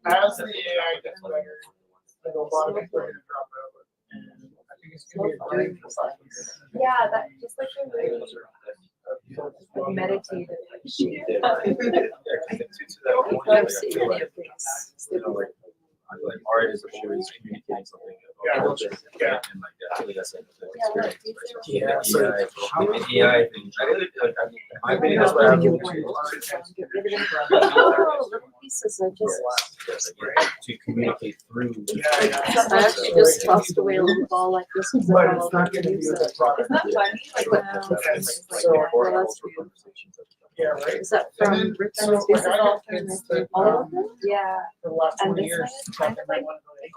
Speaker 4: As the AI gets better, I think a lot of people are gonna drop out. And I think it's gonna be a great for 5 years.
Speaker 3: Yeah, that just like a really like meditative like shape.
Speaker 9: I've seen any of these.
Speaker 2: I feel like art is always communicating something.
Speaker 4: Yeah,
Speaker 2: about culture,
Speaker 4: yeah.
Speaker 2: And like, I feel like that's like the
Speaker 3: Yeah, like,
Speaker 2: experience.
Speaker 3: these
Speaker 2: right?
Speaker 3: are-
Speaker 2: So the AI thing, I really, like, my opinion is what happened
Speaker 9: Oh, little pieces I
Speaker 2: to communicate through.
Speaker 9: I actually just tossed away a little ball like this because I
Speaker 4: But
Speaker 9: thought
Speaker 4: it's
Speaker 9: I'll
Speaker 4: not
Speaker 9: never
Speaker 4: gonna be
Speaker 9: use
Speaker 4: the
Speaker 9: it.
Speaker 4: product.
Speaker 3: Isn't that funny? Like when
Speaker 4: So,
Speaker 9: Well, that's weird.
Speaker 4: yeah, right.
Speaker 9: Is that
Speaker 4: And
Speaker 9: from
Speaker 4: then,
Speaker 9: Rick
Speaker 4: so,
Speaker 9: Owens'
Speaker 4: like,
Speaker 9: Pieces
Speaker 4: I
Speaker 9: of
Speaker 4: got kids that,
Speaker 3: all of them? Yeah.
Speaker 4: for the last
Speaker 3: And
Speaker 4: 20
Speaker 3: this
Speaker 4: years.
Speaker 3: one is kind of like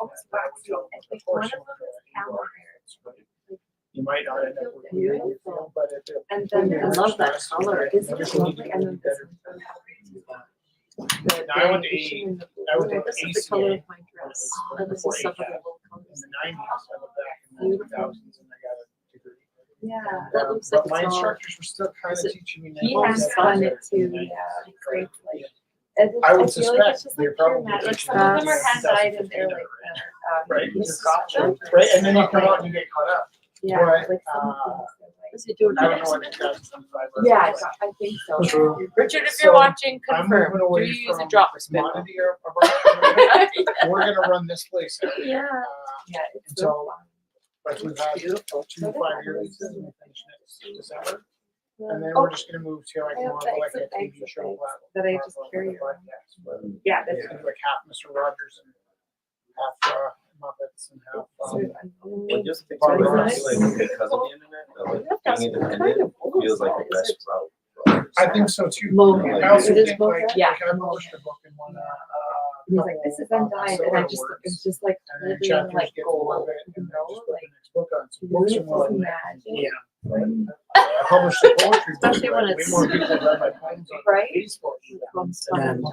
Speaker 3: almost waxy. I think one of them is camel hair.
Speaker 4: You might not end up with a beautiful film, but if it.
Speaker 3: And then
Speaker 9: I love that color.
Speaker 3: Isn't it lovely? And then this one.
Speaker 4: Now, I went to I went to
Speaker 9: This is the color
Speaker 4: ACA
Speaker 9: of my dress. And this is some of the little
Speaker 4: in
Speaker 9: colors.
Speaker 4: the 90s, I went back in the 2000s and I got a degree.
Speaker 3: Yeah.
Speaker 9: That looks like
Speaker 4: But my
Speaker 9: it's all.
Speaker 4: instructors were still kind
Speaker 9: Is
Speaker 4: of
Speaker 9: it-
Speaker 4: teaching me.
Speaker 3: He
Speaker 4: that
Speaker 3: has
Speaker 4: concept
Speaker 3: done
Speaker 4: in
Speaker 3: it
Speaker 4: the
Speaker 3: too,
Speaker 4: 90s.
Speaker 3: yeah. Great, like.
Speaker 4: I would
Speaker 3: feel like
Speaker 4: suspect
Speaker 3: it's just
Speaker 4: they're
Speaker 3: like pure
Speaker 4: probably
Speaker 3: magic. Like
Speaker 4: just
Speaker 3: some of them are
Speaker 4: in
Speaker 3: hand dyed and
Speaker 4: 2015
Speaker 3: they're like,
Speaker 4: Right.
Speaker 3: you got them.
Speaker 4: Right, and then you come out and you get caught up.
Speaker 3: Yeah,
Speaker 4: But,
Speaker 3: like some things are
Speaker 9: Is he doing
Speaker 4: I don't know
Speaker 9: dress?
Speaker 4: what it does.
Speaker 3: like. Yeah, I think so.
Speaker 1: Richard, if
Speaker 4: So,
Speaker 1: you're watching,
Speaker 4: I'm
Speaker 1: confirm.
Speaker 4: moving
Speaker 1: Do
Speaker 4: away
Speaker 1: you use a
Speaker 4: from
Speaker 1: drop
Speaker 4: the
Speaker 1: spin?
Speaker 4: commodity of our- We're gonna run this place out.
Speaker 9: Yeah.
Speaker 3: Yeah, it's
Speaker 4: Until-
Speaker 3: so fun.
Speaker 4: Like we've had
Speaker 9: Beautiful.
Speaker 4: 2 5-year leases and we finish next December. And then
Speaker 3: Oh.
Speaker 4: we're just gonna move to like
Speaker 3: I have
Speaker 4: more of
Speaker 3: bags
Speaker 4: like a
Speaker 3: of eggs
Speaker 4: TV show
Speaker 3: of
Speaker 4: platform.
Speaker 3: that I just carry around. Yeah, that's.
Speaker 4: It's like half Mr. Rogers and half Muppets and half.
Speaker 2: Well, just think about it, I feel like because of the internet, like being independent feels like the best route. for artists.
Speaker 4: I think so too.
Speaker 9: Mohair.
Speaker 4: I also
Speaker 9: It is
Speaker 4: think like,
Speaker 9: mohair?
Speaker 3: Yeah.
Speaker 4: like I published a book in one.
Speaker 3: He's like, this is undyed, and I just, it's just like
Speaker 4: And then
Speaker 3: living
Speaker 4: chapters
Speaker 3: like
Speaker 4: get
Speaker 3: gold,
Speaker 4: more of it,
Speaker 3: you
Speaker 4: and then
Speaker 3: know,
Speaker 4: just put
Speaker 3: like.
Speaker 4: the next book on. So books are more like
Speaker 3: Magic.
Speaker 4: yeah. I published a poetry book.
Speaker 9: Especially when
Speaker 4: way
Speaker 9: it's-
Speaker 4: more people read my poems on
Speaker 3: Right?
Speaker 4: Facebook.
Speaker 9: Comes
Speaker 4: And
Speaker 9: from-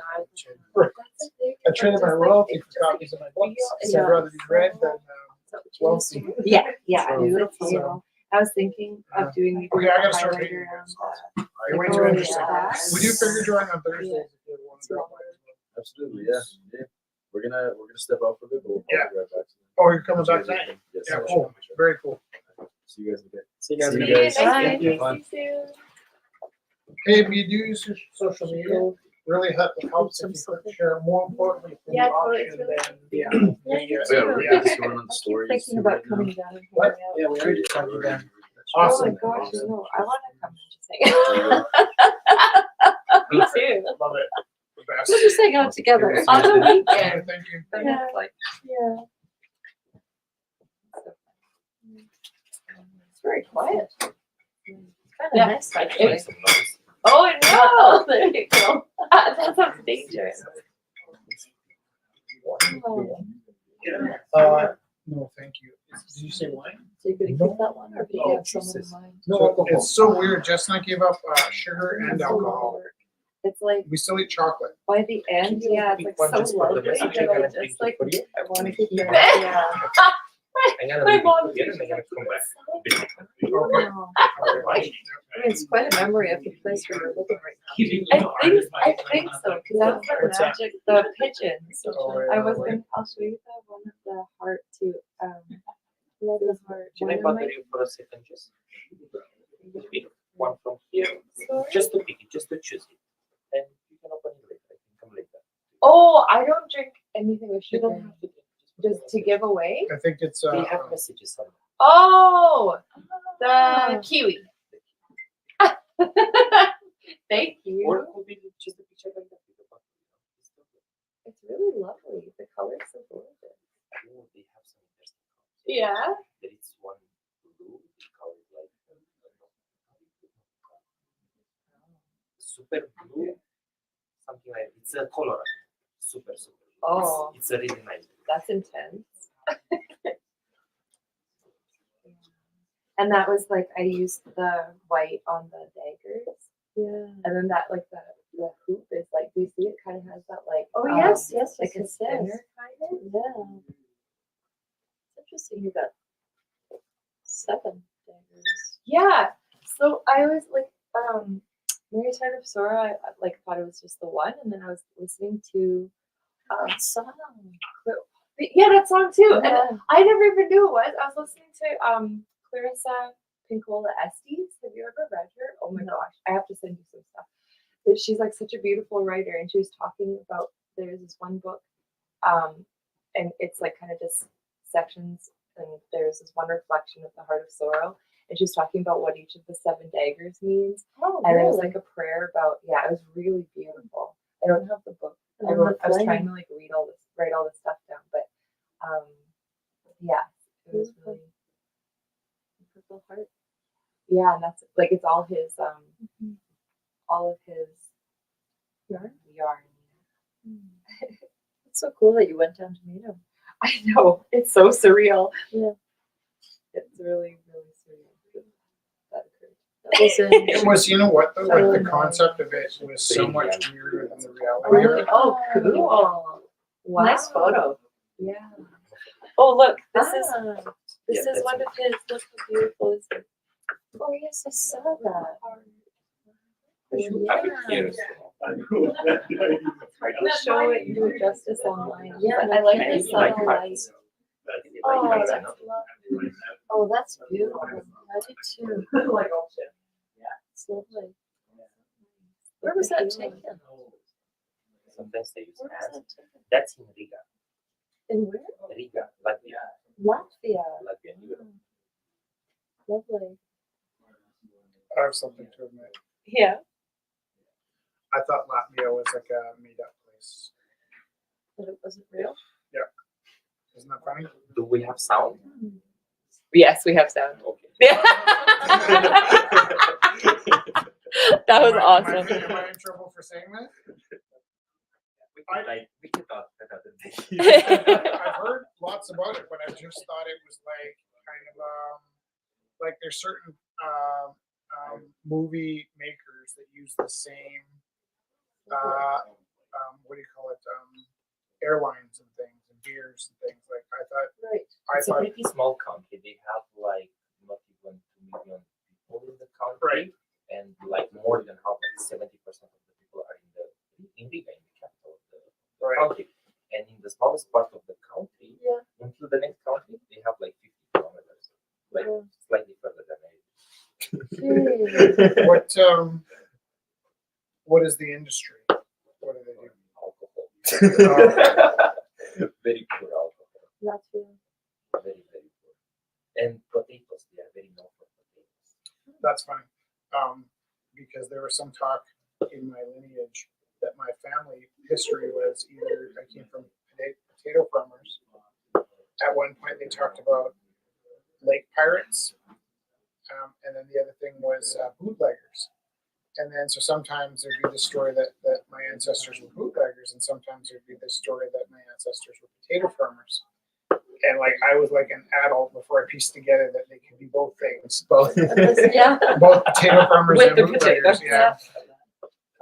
Speaker 3: That's the thing,
Speaker 4: I
Speaker 3: it's
Speaker 4: traded my
Speaker 3: just like-
Speaker 4: royalty
Speaker 3: it's
Speaker 4: for
Speaker 3: just like
Speaker 4: copies of my books.
Speaker 3: feel-
Speaker 4: So I'd rather be read than
Speaker 9: Wealthy.
Speaker 4: wealthy.
Speaker 3: Yeah, yeah,
Speaker 4: So-
Speaker 3: beautiful. You know, I was thinking of doing maybe
Speaker 4: Okay, I
Speaker 3: like a
Speaker 4: gotta start
Speaker 3: highlighter
Speaker 4: reading
Speaker 3: on
Speaker 4: this.
Speaker 3: the.
Speaker 4: You're way
Speaker 3: Oh,
Speaker 4: too
Speaker 3: yeah.
Speaker 4: interested. We do figure drawing on Thursdays if you want to drop by.
Speaker 2: Absolutely, yeah, yeah. We're gonna step out for a bit, but we'll
Speaker 4: Yeah.
Speaker 2: probably be right back.
Speaker 4: Oh, you're coming back tonight?
Speaker 2: Yes,
Speaker 4: Yeah,
Speaker 2: sir.
Speaker 4: cool. Very cool.
Speaker 2: See you guys in a bit.
Speaker 5: See you guys.
Speaker 2: See
Speaker 5: in
Speaker 2: you
Speaker 5: a
Speaker 2: guys.
Speaker 5: bit.
Speaker 3: Nice to
Speaker 2: Fun.
Speaker 3: meet you.
Speaker 4: Hey, if you do use social media, really helps if you could share more importantly from the
Speaker 3: Yeah, totally, it's
Speaker 4: auction
Speaker 3: really-
Speaker 4: than the.
Speaker 3: Yeah,
Speaker 2: Oh, yeah, we're
Speaker 4: Yeah.
Speaker 2: just going on the
Speaker 3: I keep
Speaker 2: stories.
Speaker 3: thinking about coming down and
Speaker 4: What?
Speaker 3: hanging out.
Speaker 5: Yeah, we already talked to them.
Speaker 4: Awesome.
Speaker 3: Oh my gosh, no, I wanna come and just hang out. Me too.
Speaker 4: Love it. The best.
Speaker 9: We'll just hang out together.
Speaker 3: On the
Speaker 4: Yeah,
Speaker 3: weekend.
Speaker 4: thank you.
Speaker 3: Then
Speaker 9: Yeah.
Speaker 3: it's like,
Speaker 9: Yeah.
Speaker 3: it's very quiet.
Speaker 9: Kind
Speaker 3: Yeah.
Speaker 9: of nice actually.
Speaker 3: Oh, no, there you go. That sounds dangerous.
Speaker 9: Oh.
Speaker 4: No, thank you.
Speaker 5: Did you say wine?
Speaker 9: So you could keep that one, or do you
Speaker 5: Oh,
Speaker 9: have someone in
Speaker 5: Jesus.
Speaker 9: mind?
Speaker 5: No
Speaker 4: So
Speaker 5: alcohol.
Speaker 4: it's so weird. Jess and I gave up sugar and alcohol.
Speaker 3: It's like
Speaker 4: We still eat chocolate.
Speaker 3: by the end, yeah, it's like
Speaker 8: One just
Speaker 3: so
Speaker 8: for the
Speaker 3: lovely
Speaker 8: message
Speaker 3: that
Speaker 8: I'm
Speaker 3: I
Speaker 8: gonna
Speaker 3: just
Speaker 8: take
Speaker 3: like
Speaker 8: for you.
Speaker 3: I want to keep it.
Speaker 1: Yeah.
Speaker 8: I'm gonna
Speaker 3: My
Speaker 8: leave
Speaker 3: mom
Speaker 8: it here and I'm gonna come back.
Speaker 4: Okay.
Speaker 3: Wow. I mean, it's quite a memory of the place where we're living right now. I think so, because that was the
Speaker 5: What's that?
Speaker 3: magic, the pigeons.
Speaker 4: Oh, yeah,
Speaker 3: I was
Speaker 4: right.
Speaker 3: going, I'll show you that one of the heart to, the heart.
Speaker 8: Can I
Speaker 3: one of
Speaker 8: bother
Speaker 3: my-
Speaker 8: you for a second, just? Pick one from here, just to pick it, just to choose it. And you can open it later, I can come later.
Speaker 3: Oh, I don't drink anything with
Speaker 8: You
Speaker 3: sugar,
Speaker 8: don't have to.
Speaker 3: just to give away.
Speaker 4: I think it's
Speaker 8: They have messages on.
Speaker 3: Oh, the kiwi. Thank
Speaker 8: Or
Speaker 3: you.
Speaker 8: it could be just a picture like that. with the bottle, It's still good.
Speaker 3: It's really lovely. The color's so gorgeous.
Speaker 8: Oh, they have some interesting colors.
Speaker 3: Yeah.
Speaker 8: There is one blue, the color is like super blue, something like it's a color, super.
Speaker 3: Oh.
Speaker 8: It's a really nice.
Speaker 3: That's intense. And that was like I used the white on the daggers,
Speaker 9: Yeah.
Speaker 3: and then that like the hoop is like, do you see it kind of has that like
Speaker 9: Oh, yes, yes,
Speaker 3: like
Speaker 9: yes,
Speaker 3: a
Speaker 9: yes,
Speaker 3: spinner
Speaker 9: yes.
Speaker 3: kind of.
Speaker 9: Yeah. It's interesting you got 7 daggers.
Speaker 3: Yeah. So I was like, Mary Tyler of Sora, I like thought it was just the one, and then I was listening to
Speaker 9: Song.
Speaker 3: yeah, that song too.
Speaker 9: Yeah.
Speaker 3: And I never even knew it was. I was listening to Clarissa Pinkola Estes. Have you ever read her? Oh my gosh, I have to send you some stuff. But she's like such a beautiful writer, and she was talking about there's this one book, and it's like kind of just sections, and there's this one reflection of the heart of sorrow, and she was talking about what each of the 7 daggers means,
Speaker 9: Oh,
Speaker 3: and it was
Speaker 9: really?
Speaker 3: like a prayer about it was really beautiful. I don't have the book.
Speaker 9: And
Speaker 3: I
Speaker 9: then the
Speaker 3: was
Speaker 9: flame.
Speaker 3: trying to like write all this stuff down, but yeah, it was
Speaker 9: Beautiful.
Speaker 3: really
Speaker 9: Purple heart.
Speaker 3: yeah, and that's like it's all his all of his
Speaker 9: Yarn.
Speaker 3: yarn.
Speaker 9: It's so cool that you went down to meet him.
Speaker 3: I know, it's so surreal.
Speaker 9: Yeah.
Speaker 3: It's really, really surreal. That occurred.
Speaker 9: That was
Speaker 4: It
Speaker 9: in.
Speaker 4: was, you know what, though, like the
Speaker 3: Oh,
Speaker 4: concept of it was so much weirder than the reality.
Speaker 3: Really?
Speaker 4: of it.
Speaker 3: Oh, cool. Wow.
Speaker 9: Nice photo.
Speaker 3: Yeah. Oh, look, this is
Speaker 9: Ah.
Speaker 3: this
Speaker 8: Yeah,
Speaker 3: is one of his. Look how beautiful is it?
Speaker 9: Oh, yes, I saw that.
Speaker 8: Happy years.
Speaker 3: Hard to show it and do it justice online.
Speaker 9: Yeah,
Speaker 3: but I like
Speaker 9: I
Speaker 3: this
Speaker 9: saw
Speaker 3: subtle
Speaker 9: that.
Speaker 3: light.
Speaker 9: Oh, that's lovely. Oh, that's beautiful. I did too. It's lovely. Where was that taken?
Speaker 8: Sometimes they use
Speaker 9: Where was
Speaker 8: hands.
Speaker 9: that taken?
Speaker 8: That's in Riga.
Speaker 9: In where?
Speaker 8: Riga, Latvia.
Speaker 9: Latvia.
Speaker 8: Latvia, Europe.
Speaker 9: Lovely.
Speaker 4: I have something to admit.
Speaker 3: Yeah.
Speaker 4: I thought Latvia was like a made-up place.
Speaker 9: But it wasn't real.
Speaker 4: Isn't that funny?
Speaker 8: Do we have sound?
Speaker 3: Yes, we have sound.
Speaker 8: Okay.
Speaker 3: Yeah. That was
Speaker 4: Am I
Speaker 3: awesome.
Speaker 4: in trouble for saying that?
Speaker 8: We can talk another day.
Speaker 4: I've heard lots about it, but I just thought it was like kind of like there's certain movie makers that use the same what do you call it, airlines and things and beers and things. Like I
Speaker 9: Right.
Speaker 8: It's a
Speaker 4: thought
Speaker 8: pretty small country. They have like not even 2 million people in the country,
Speaker 4: Right.
Speaker 8: and like more than half, like 70% of the people are in Riga, in the capital of the
Speaker 4: Right.
Speaker 8: country. And in the smallest part of the country,
Speaker 9: Yeah.
Speaker 8: until the next country, they have like 50 kilometers, like
Speaker 9: Yeah.
Speaker 8: slightly further than I.
Speaker 9: Jeez.
Speaker 4: what is the industry? What do they do?
Speaker 8: Alcohol.
Speaker 4: Oh.
Speaker 8: Very poor alcohol.
Speaker 9: Latvia.
Speaker 8: Very, very poor. And potatoes, they are very known for potatoes.
Speaker 4: That's funny, because there was some talk in my lineage that my family history was either I came from potato farmers. At one point, they talked about lake pirates, and then the other thing was bootleggers. And then so sometimes there'd be the story that my ancestors were bootleggers, and sometimes there'd be the story that my ancestors were potato farmers. And like I was like an adult before I pieced together that they could be both things.
Speaker 2: Both.
Speaker 9: Yeah,
Speaker 4: Both potato farmers
Speaker 3: With
Speaker 4: and
Speaker 3: the
Speaker 4: bootleggers.
Speaker 3: potatoes.
Speaker 4: Yeah.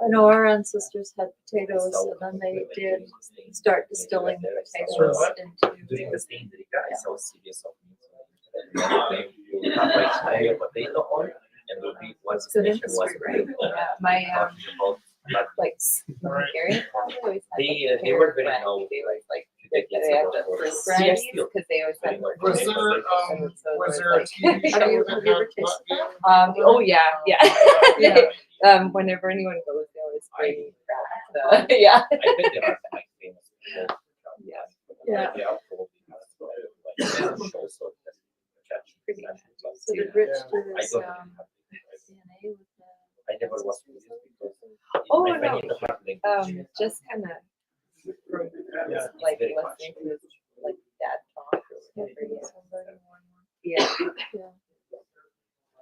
Speaker 9: I know our ancestors had potatoes and then they did start distilling the potatoes
Speaker 8: During the
Speaker 9: into.
Speaker 8: same day, I saw CBS of meat. They have like real potato oil and will be what's
Speaker 9: Good
Speaker 8: special was
Speaker 9: industry, right?
Speaker 1: Yeah, my
Speaker 8: talking about that
Speaker 1: like
Speaker 4: Right.
Speaker 1: Hungarian family always had
Speaker 8: they were very
Speaker 1: brandy.
Speaker 8: known
Speaker 1: They always like
Speaker 8: they
Speaker 1: they had the fruit brandies because they always had more
Speaker 4: Was
Speaker 1: flavor.
Speaker 4: there
Speaker 1: And so
Speaker 4: was
Speaker 1: it
Speaker 4: there a
Speaker 1: like-
Speaker 4: TV show
Speaker 9: Have you
Speaker 4: that
Speaker 9: ever
Speaker 4: had
Speaker 9: tasted
Speaker 4: Latvian?
Speaker 1: Oh yeah, yeah.
Speaker 9: Yeah.
Speaker 1: Whenever anyone goes, they always bring back the yeah.
Speaker 8: I bet there are like famous people.
Speaker 1: Yeah.
Speaker 9: Yeah.
Speaker 8: They are probably have like shows of that catch.
Speaker 1: Pretty much.
Speaker 9: So did Rich do
Speaker 8: I
Speaker 9: this,
Speaker 8: don't
Speaker 9: DNA with the?
Speaker 8: I never was curious because
Speaker 1: Oh,
Speaker 8: my
Speaker 1: no.
Speaker 8: friend in the park language.
Speaker 1: Just kind of from
Speaker 8: Yeah,
Speaker 1: like
Speaker 8: very much.
Speaker 1: listening to his like dad talk or whatever.
Speaker 9: Yeah.
Speaker 1: Yeah.
Speaker 9: Yeah.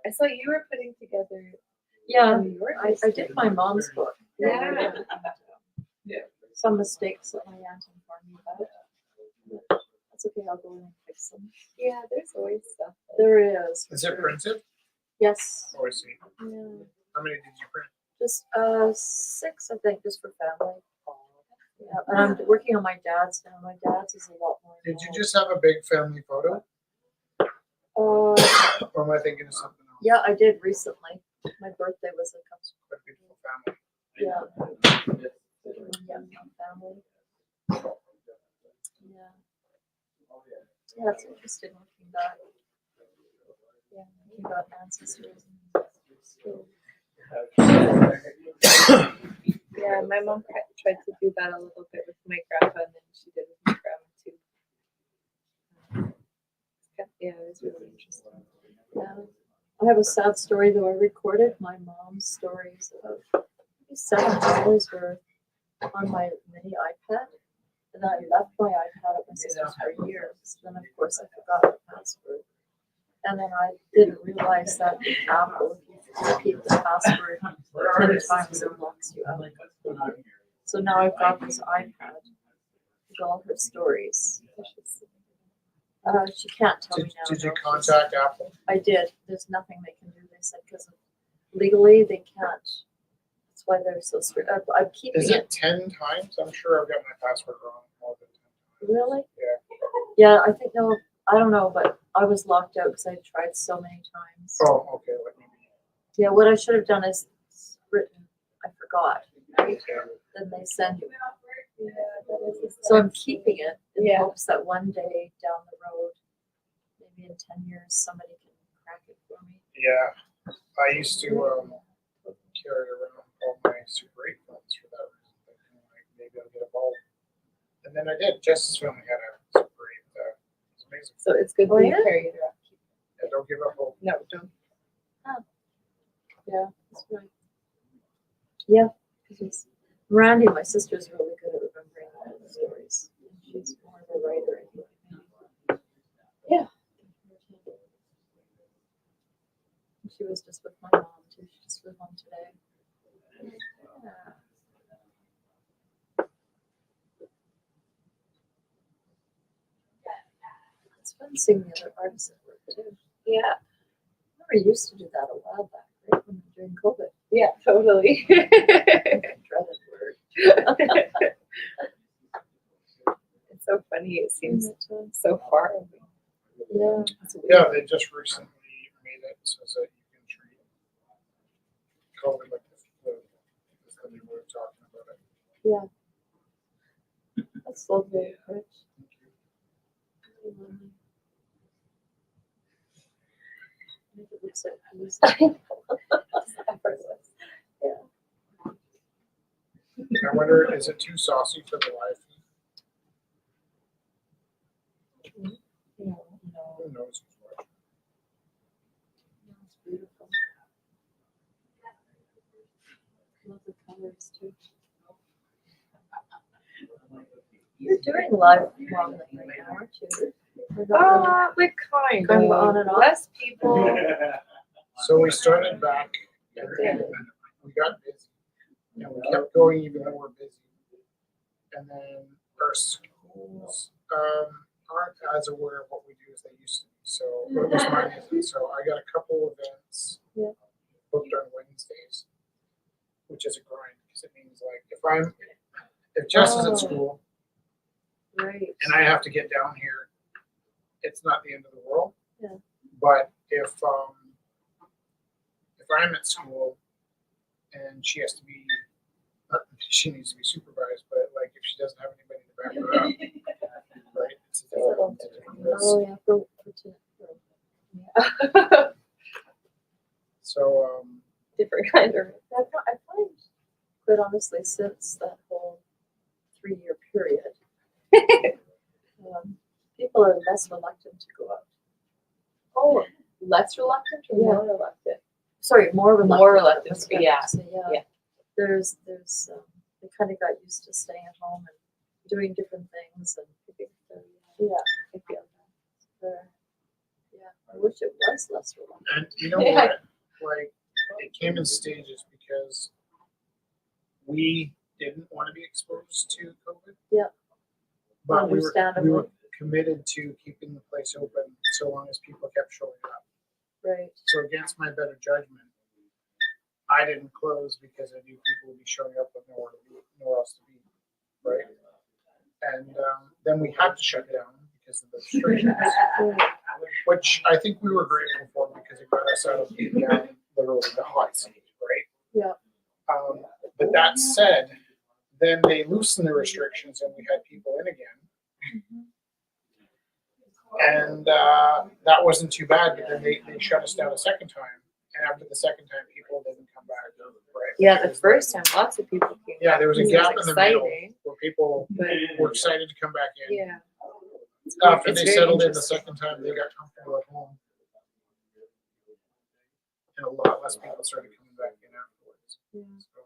Speaker 1: I saw you were putting together
Speaker 9: Yeah,
Speaker 1: New York.
Speaker 9: I did my mom's book.
Speaker 1: Yeah.
Speaker 9: Some mistakes that my aunt informed me about. That's okay, I'll go in and fix them.
Speaker 1: Yeah, there's always stuff.
Speaker 9: There is.
Speaker 4: Is it printed?
Speaker 9: Yes.
Speaker 4: Oh, I see.
Speaker 9: Yeah.
Speaker 4: How many did you print?
Speaker 9: Just 6, I think, just for family. Yeah, and I'm working on my dad's now. My dad's is a lot more.
Speaker 4: Did you just have a big family photo,
Speaker 9: Uh,
Speaker 4: or am I thinking of something else?
Speaker 9: yeah, I did recently. My birthday was a
Speaker 4: Quite a beautiful family.
Speaker 9: yeah, family. Yeah. Yeah, it's interesting looking back. Yeah, looking back ancestors.
Speaker 1: Yeah, my mom tried to do that a little bit with my grandpa, and then she did with my grandma too. Yeah, it was really interesting.
Speaker 9: Yeah. I have a sad story though. I recorded my mom's stories about maybe 7 hours worth on my mini iPad. And I left my iPad at my sister's for years. Then of course I forgot the password. And then I didn't realize that Apple, if you repeat the password 10 times, it locks you out. So now I've got this iPad with all her stories. She can't tell me now.
Speaker 4: Did you
Speaker 9: though.
Speaker 4: contact Apple?
Speaker 9: I did. There's nothing they can do. They said because legally they can't. That's why they're so strict. I'm keeping
Speaker 4: Is
Speaker 9: it.
Speaker 4: it 10 times? I'm sure I've got my password wrong more than 10 times.
Speaker 9: Really?
Speaker 4: Yeah.
Speaker 9: Yeah, I think no. I don't know, but I was locked out because I tried so many times.
Speaker 4: Oh, okay. Let me.
Speaker 9: Yeah, what I should have done is written. I forgot.
Speaker 4: Okay.
Speaker 9: Then they send you. So I'm keeping it in
Speaker 1: Yeah.
Speaker 9: hopes that one day down the road, maybe in 10 years, somebody can crack it for me.
Speaker 4: Yeah, I used to carry around all my Super 8 phones for that reason. Thinking like maybe I'll get a bulb. And then I did. Jess's family had a Super 8. It's amazing.
Speaker 1: So it's good
Speaker 9: Oh,
Speaker 1: that you
Speaker 9: yeah?
Speaker 1: carry it around.
Speaker 4: Yeah, don't give up hope.
Speaker 1: No, don't.
Speaker 9: Yeah, that's right. Yeah, because Randy, my sister's really good at remembering all the stories. She's more of a writer. I think. Yeah. She was just with my mom too. She just flew home today. Yeah. It's fun seeing the other artists at work too.
Speaker 1: Yeah,
Speaker 9: I remember I used to do that a while back, right? During COVID.
Speaker 1: yeah, totally.
Speaker 9: Dreaded word.
Speaker 1: It's so funny. It seems
Speaker 9: Mhm.
Speaker 1: so far away.
Speaker 9: Yeah.
Speaker 1: It's weird.
Speaker 4: Yeah, they just recently made it so that you can treat COVID like the new way of talking about it.
Speaker 9: That's lovely, Rich. Make it look so easy.
Speaker 1: Effortless.
Speaker 4: I wonder, is it too saucy for the live feed?
Speaker 1: No.
Speaker 4: Who knows?
Speaker 9: It's beautiful. Love the colors too. You're doing live modeling right now, aren't you? Or not
Speaker 1: We're kind
Speaker 9: Kind
Speaker 1: of
Speaker 9: of on and off.
Speaker 1: less people.
Speaker 4: So we started back and then we got busy. And we kept going even though we're busy. And then our schools, aren't as aware of what we do as they used to be. So, or at least mine isn't. So I got a couple events
Speaker 9: Yeah.
Speaker 4: booked on Wednesdays, which is a grind because it means like if Jess is
Speaker 9: Oh.
Speaker 4: at school
Speaker 9: Right.
Speaker 4: and I have to get down here, it's not the end of the world.
Speaker 9: Yeah.
Speaker 4: But if I'm at school and she has to be, she needs to be supervised, but like if she doesn't have anybody to back her up, right? It's a different risk.
Speaker 9: Oh, yeah.
Speaker 3: Yeah.
Speaker 4: So
Speaker 3: Different kind of.
Speaker 9: I find, quite honestly, since that whole 3-year period, people are less reluctant to go out.
Speaker 3: Oh, less reluctant or
Speaker 9: Yeah.
Speaker 3: more reluctant?
Speaker 9: Sorry, more reluctant.
Speaker 3: More reluctant,
Speaker 9: That's what I
Speaker 3: yeah.
Speaker 9: was gonna say,
Speaker 3: Yeah.
Speaker 9: There's they kind of got used to staying at home and doing different things, and yeah,
Speaker 3: I feel
Speaker 9: yeah. I wish it was less reluctant.
Speaker 4: and you know
Speaker 3: Yeah.
Speaker 4: what? Like it came in stages because we didn't want to be exposed to COVID.
Speaker 9: Yeah.
Speaker 4: But we
Speaker 9: Understandable.
Speaker 4: were committed to keeping the place open so long as people kept showing up.
Speaker 9: Right.
Speaker 4: So against my better judgment, I didn't close because I knew people would be showing up with nowhere else to be, right? And then we had to shut down because of the restrictions, which I think we were grateful for because it got us out of the literally the hot seat, right?
Speaker 9: Yeah.
Speaker 4: But that said, then they loosened the restrictions and we had people in again. And that wasn't too bad, but then they shut us down a second time. And after the second time, people didn't come back, right?
Speaker 3: Yeah, the
Speaker 4: Because,
Speaker 3: first time lots of people came.
Speaker 4: Yeah,
Speaker 3: back,
Speaker 4: there was a
Speaker 3: which
Speaker 4: gap in the middle
Speaker 3: exciting,
Speaker 4: where people
Speaker 3: but
Speaker 4: were excited to come back in.
Speaker 3: yeah.
Speaker 4: After
Speaker 3: It's
Speaker 4: they
Speaker 3: very
Speaker 4: settled in the
Speaker 3: interesting.
Speaker 4: second time, they got comfortable at home. And a lot less people started coming back in afterwards. So,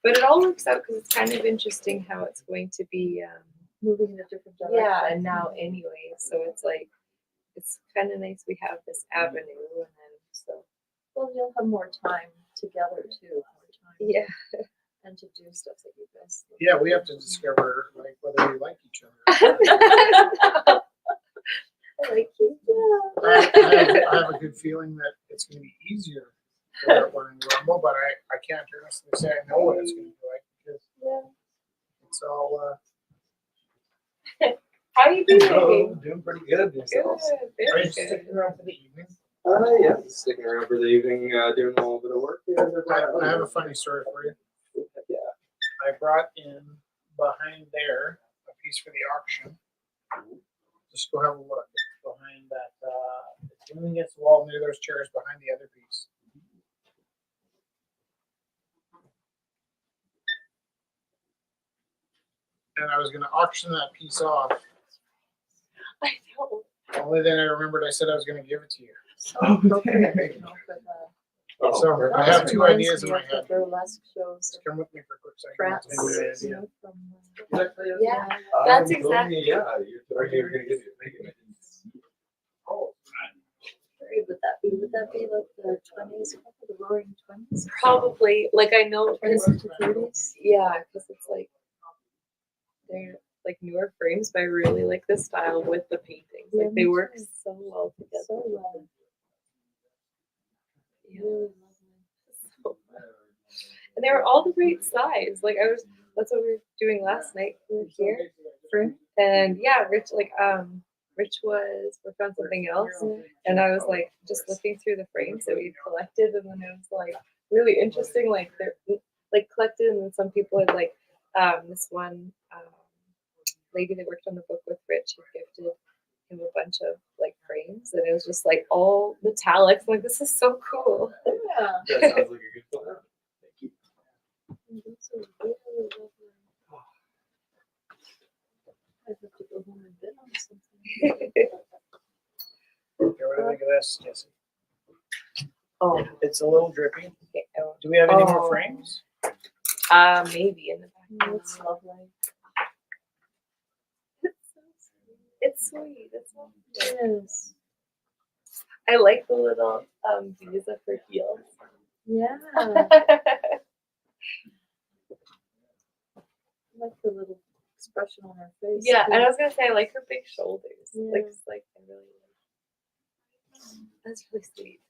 Speaker 1: But it all works out because it's kind of interesting how it's going to be.
Speaker 9: Moving in a different direction.
Speaker 1: Yeah, and now anyway, so it's like it's kind of nice we have this avenue, and then so
Speaker 9: Well, you'll have more time together too. More time.
Speaker 1: yeah.
Speaker 9: And to do stuff that you guys.
Speaker 4: yeah, we have to discover like whether we like each other.
Speaker 9: I like you. Yeah.
Speaker 4: I have a good feeling that it's going to be easier for everyone in Rumble, but I can't honestly say I know what it's going to be like because it's all.
Speaker 1: How you doing?
Speaker 2: Doing pretty good.
Speaker 1: Good,
Speaker 2: Yourselves?
Speaker 4: Are
Speaker 1: very
Speaker 4: you sticking
Speaker 1: good.
Speaker 4: around for the evening?
Speaker 2: Yeah, sticking around for the evening, doing a little bit of work. Yeah,
Speaker 4: I have a funny story for you.
Speaker 2: Yeah.
Speaker 4: I brought in behind there a piece for the auction. Just go have a look behind that. It's leaning against the wall near those chairs behind the other piece. And I was going to auction that piece off.
Speaker 1: I know.
Speaker 4: Only then I remembered I said I was going to give it to you.
Speaker 9: So
Speaker 2: Oh,
Speaker 9: appropriate,
Speaker 4: okay.
Speaker 9: you know, for the-
Speaker 4: So I
Speaker 9: that
Speaker 4: have two
Speaker 9: reminds
Speaker 4: ideas in
Speaker 9: me
Speaker 4: my
Speaker 9: of the
Speaker 4: head.
Speaker 9: burlesque shows.
Speaker 4: Just come with me for a quick second.
Speaker 9: France,
Speaker 4: I'll tell you the
Speaker 9: you
Speaker 4: idea.
Speaker 9: know, from.
Speaker 1: Yeah, that's exactly.
Speaker 2: Yeah, you're gonna get it.
Speaker 9: Would that be like the 20s, the Roaring 20s?
Speaker 1: Probably like I know
Speaker 9: 20s to 30s?
Speaker 1: yeah, because it's like they're like newer frames, but I really like the style with the paintings.
Speaker 9: Yeah,
Speaker 1: Like they
Speaker 9: me
Speaker 1: work
Speaker 9: too.
Speaker 1: so well together.
Speaker 9: So well.
Speaker 1: Yeah.
Speaker 9: Really lovely.
Speaker 1: So fun. And they were all the right size. Like that's what we were doing last night. We were here, and yeah, Rich was working on something else, and I was like just looking through the frames that we collected, and then it was like really interesting. Like they're like collected, and then some people had like this one lady that worked on the book with Rich had gifted him a bunch of like frames, and it was just like all metallics. I'm like, this is so cool.
Speaker 9: Yeah.
Speaker 2: That sounds like a good plan. Thank you.
Speaker 9: This is really lovely. I have to go home and bid on something.
Speaker 4: Okay, what do you think of this, Jesse?
Speaker 1: Oh,
Speaker 4: It's a little drippy.
Speaker 1: okay. Oh,
Speaker 4: Do we have any
Speaker 1: Oh.
Speaker 4: more frames?
Speaker 1: maybe in the back.
Speaker 9: Oh, it's lovely.
Speaker 1: It's sweet. It's lovely.
Speaker 9: It is.
Speaker 1: I like the little bees of her heels.
Speaker 9: Yeah. I like the little expression on her face.
Speaker 3: Yeah,
Speaker 9: too.
Speaker 3: and I was gonna say I like her big shoulders.
Speaker 9: Yeah.
Speaker 3: Like, it's like I really that's really sweet.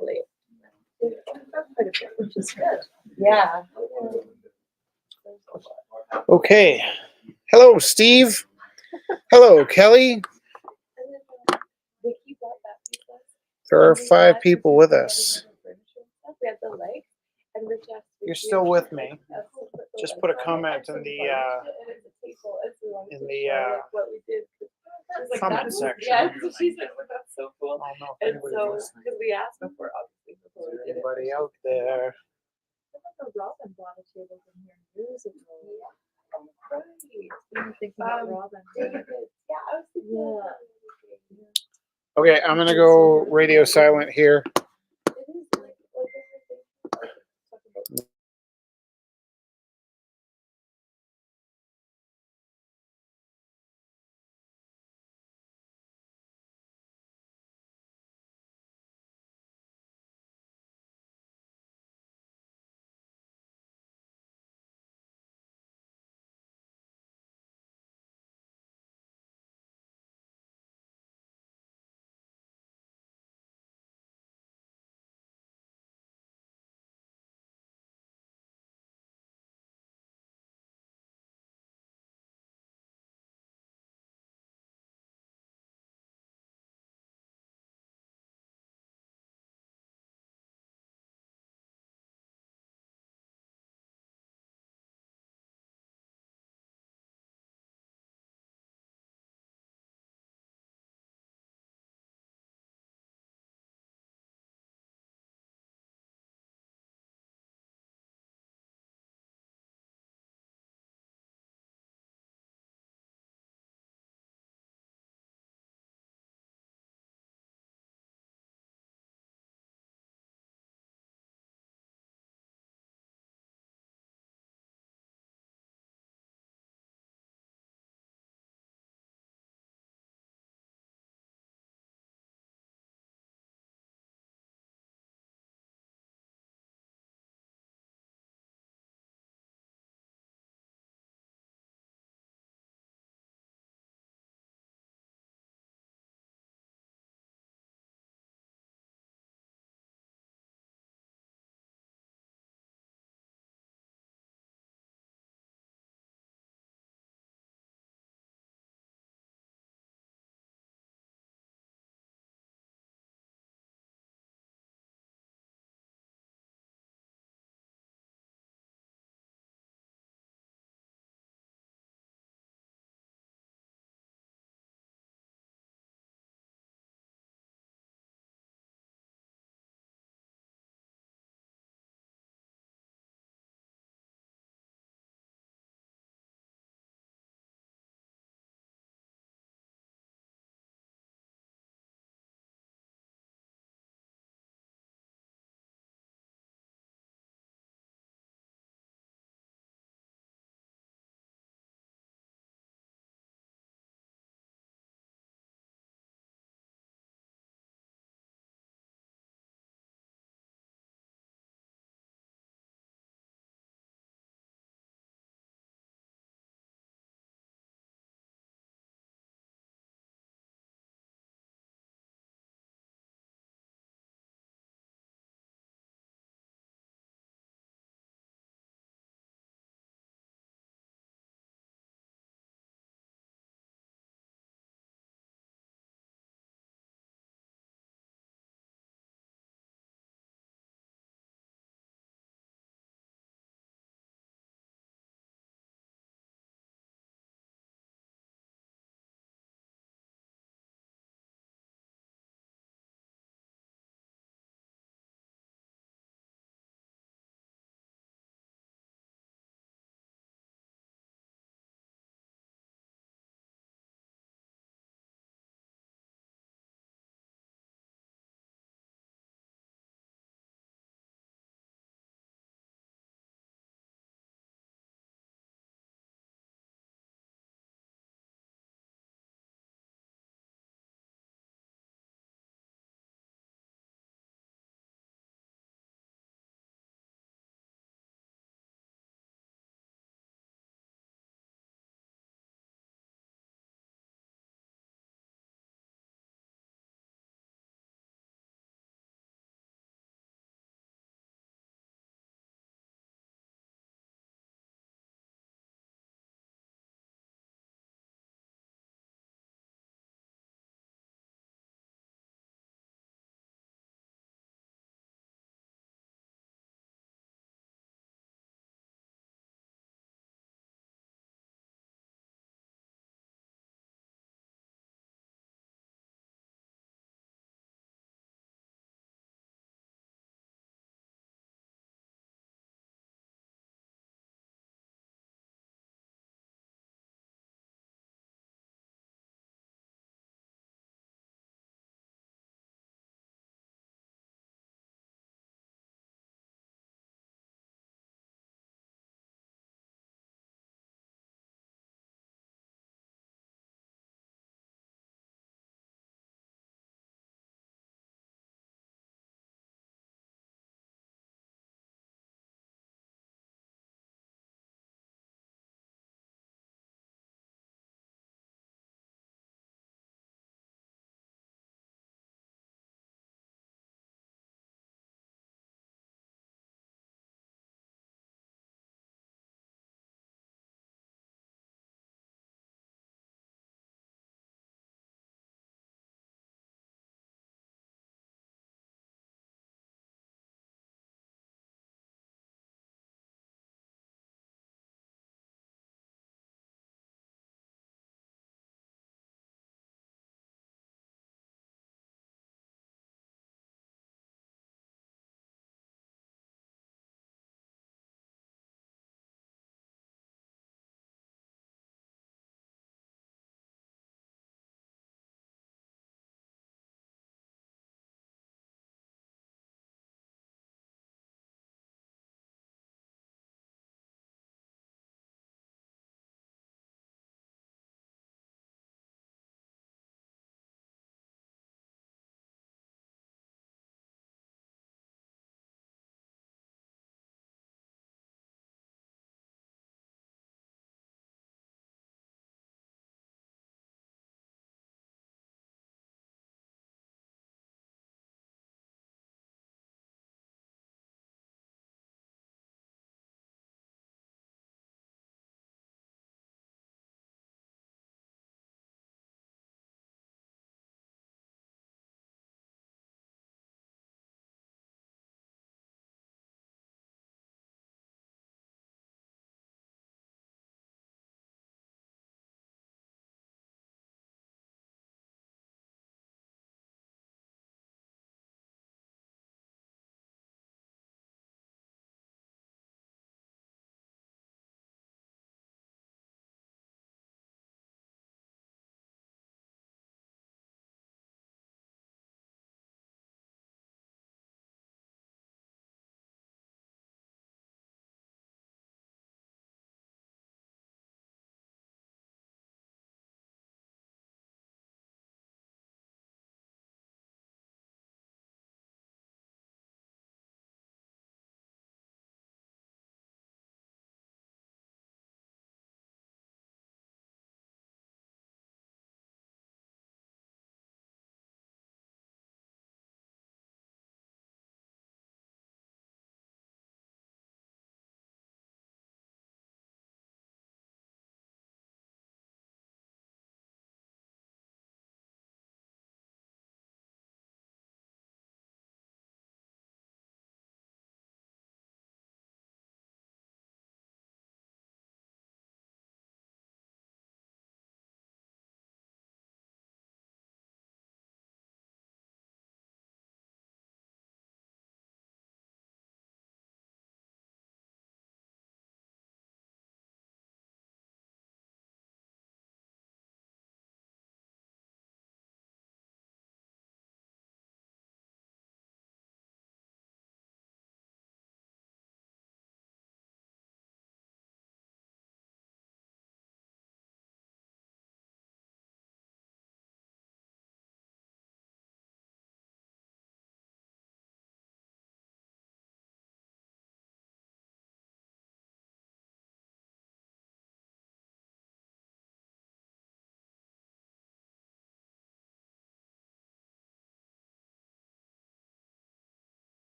Speaker 3: Really.
Speaker 9: Quite a bit, which is good.
Speaker 3: Yeah.
Speaker 6: Okay. Hello, Steve. Hello, Kelly.
Speaker 3: And then Vicky bought that pizza.
Speaker 6: There are
Speaker 3: And we
Speaker 6: 5
Speaker 3: had
Speaker 6: people
Speaker 3: her
Speaker 6: with
Speaker 3: do
Speaker 6: us.
Speaker 3: everything with furniture and stuff. We had the leg, and Rich asked
Speaker 6: You're
Speaker 3: Vicky
Speaker 6: still
Speaker 3: if
Speaker 6: with
Speaker 3: she'd
Speaker 6: me.
Speaker 3: like us to put the
Speaker 6: Just
Speaker 3: legs
Speaker 6: put a
Speaker 3: on it
Speaker 6: comment
Speaker 3: and some
Speaker 6: in the,
Speaker 3: furniture, and it's a table, and so we wanted
Speaker 6: in
Speaker 3: to
Speaker 6: the,
Speaker 3: show, like, what we did. She's like,
Speaker 6: comment
Speaker 3: "That's-
Speaker 6: section.
Speaker 3: Yeah, so she said, "Well, that's so cool."
Speaker 6: I don't know if
Speaker 3: And
Speaker 6: anybody's
Speaker 3: so,
Speaker 6: listening.
Speaker 3: because we asked before, obviously,
Speaker 6: Is
Speaker 3: before we
Speaker 6: there
Speaker 3: did it.
Speaker 6: anybody out there?
Speaker 9: I remember Robin bought a table from here years ago.
Speaker 3: Right.
Speaker 9: I'm thinking about
Speaker 3: Um,
Speaker 9: Robin.
Speaker 3: David, yeah, I was thinking.
Speaker 9: Yeah.
Speaker 6: Okay, I'm gonna go radio silent here.
Speaker 3: It is like everything. Talk about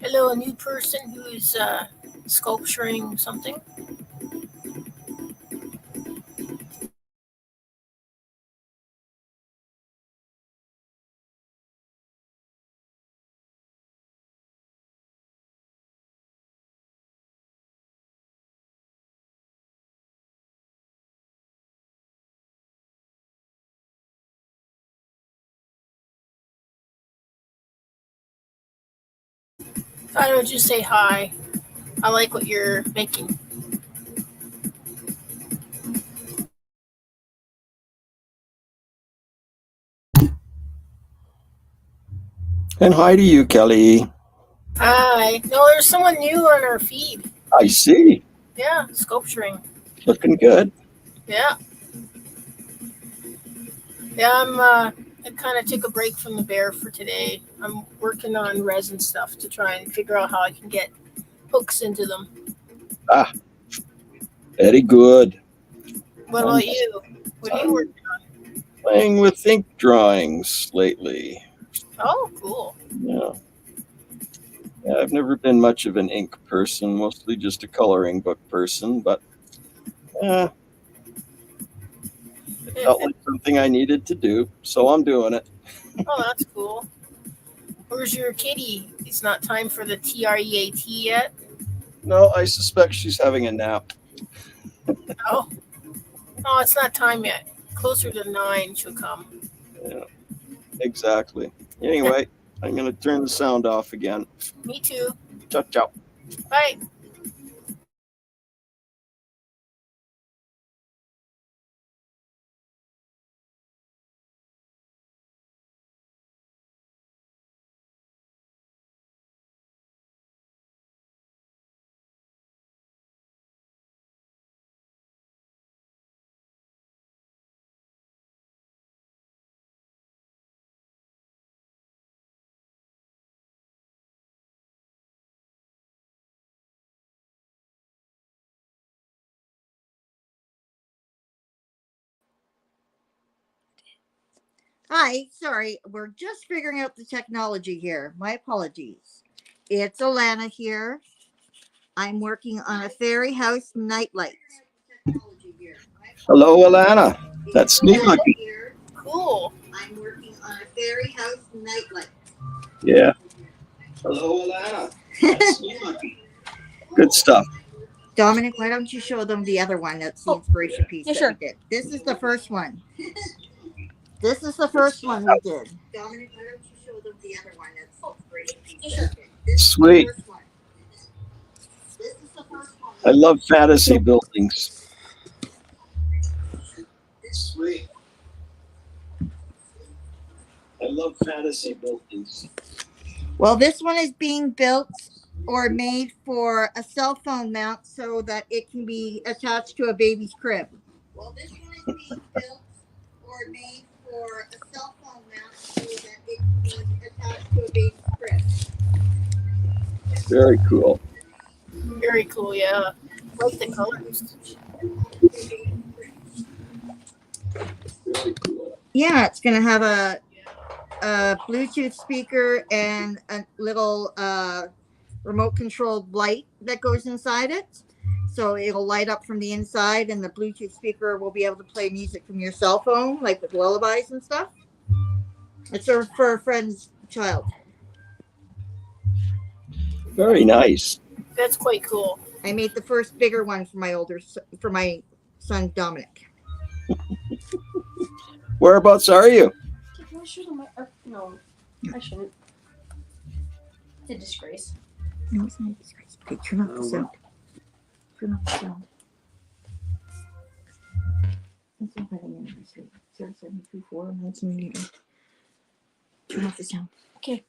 Speaker 7: Hello, a new person who's sculpturing something. Thought I would just say hi. I like what you're making.
Speaker 10: And hi to you, Kelly.
Speaker 7: Hi. No, there's someone new on our feed.
Speaker 10: I see.
Speaker 7: Yeah, sculpturing.
Speaker 10: Looking good.
Speaker 7: Yeah. Yeah, I kind of took a break from the bear for today. I'm working on resin stuff to try and figure out how I can get hooks into them.
Speaker 10: Very good.
Speaker 7: What about you? What are you working on?
Speaker 10: Playing with ink drawings lately.
Speaker 7: Oh, cool.
Speaker 10: Yeah. I've never been much of an ink person, mostly just a coloring book person, but it felt like something I needed to do, so I'm doing it.
Speaker 7: Oh, that's cool. Where's your kitty? It's not time for the TREAT yet.
Speaker 10: No, I suspect she's having a nap.
Speaker 7: Oh, no, it's not time yet. Closer to 9, she'll come.
Speaker 10: Yeah, exactly. Anyway, I'm going to turn the sound off again.
Speaker 7: Me too.
Speaker 10: Ciao, ciao.
Speaker 7: Bye.
Speaker 11: Hi, sorry, we're just figuring out the technology here. My apologies. It's Alana here. I'm working on a fairy house nightlight.
Speaker 10: Hello, Alana. That's neat looking.
Speaker 7: Cool.
Speaker 11: I'm working on a fairy house nightlight.
Speaker 10: Yeah. Hello, Alana. That's neat looking. Good stuff.
Speaker 11: Dominic, why don't you show them the other one? That's the inspiration piece that we did. This is the first one. This is the first one we did. Dominic, why don't you show them the other one? That's the inspiration piece that we did. This is
Speaker 10: Sweet.
Speaker 11: the first one. This is the first one.
Speaker 10: I love fantasy buildings. Sweet. I love fantasy buildings.
Speaker 11: Well, this one is being built or made for a cell phone mount so that it can be attached to a baby's crib. Well, this one is being built or made for a cell phone mount so that it can be attached to a baby's crib.
Speaker 10: Very cool.
Speaker 7: Very cool, yeah. Like the colors.
Speaker 10: Very cool.
Speaker 11: Yeah, it's going to have a Bluetooth speaker and a little remote controlled light that goes inside it. So it'll light up from the inside, and the Bluetooth speaker will be able to play music from your cell phone, like with lullabies and stuff. It's for a friend's child.
Speaker 10: Very nice.
Speaker 7: That's quite cool.
Speaker 11: I made the first bigger one for for my son Dominic.
Speaker 10: Whereabouts are you?
Speaker 9: Can I show them my? No, I shouldn't. It's a disgrace.
Speaker 11: No, it's not a disgrace. Okay, turn off the sound. Turn off the sound. It's not letting anniversary. 0724 1980. Turn off the sound.
Speaker 9: Okay.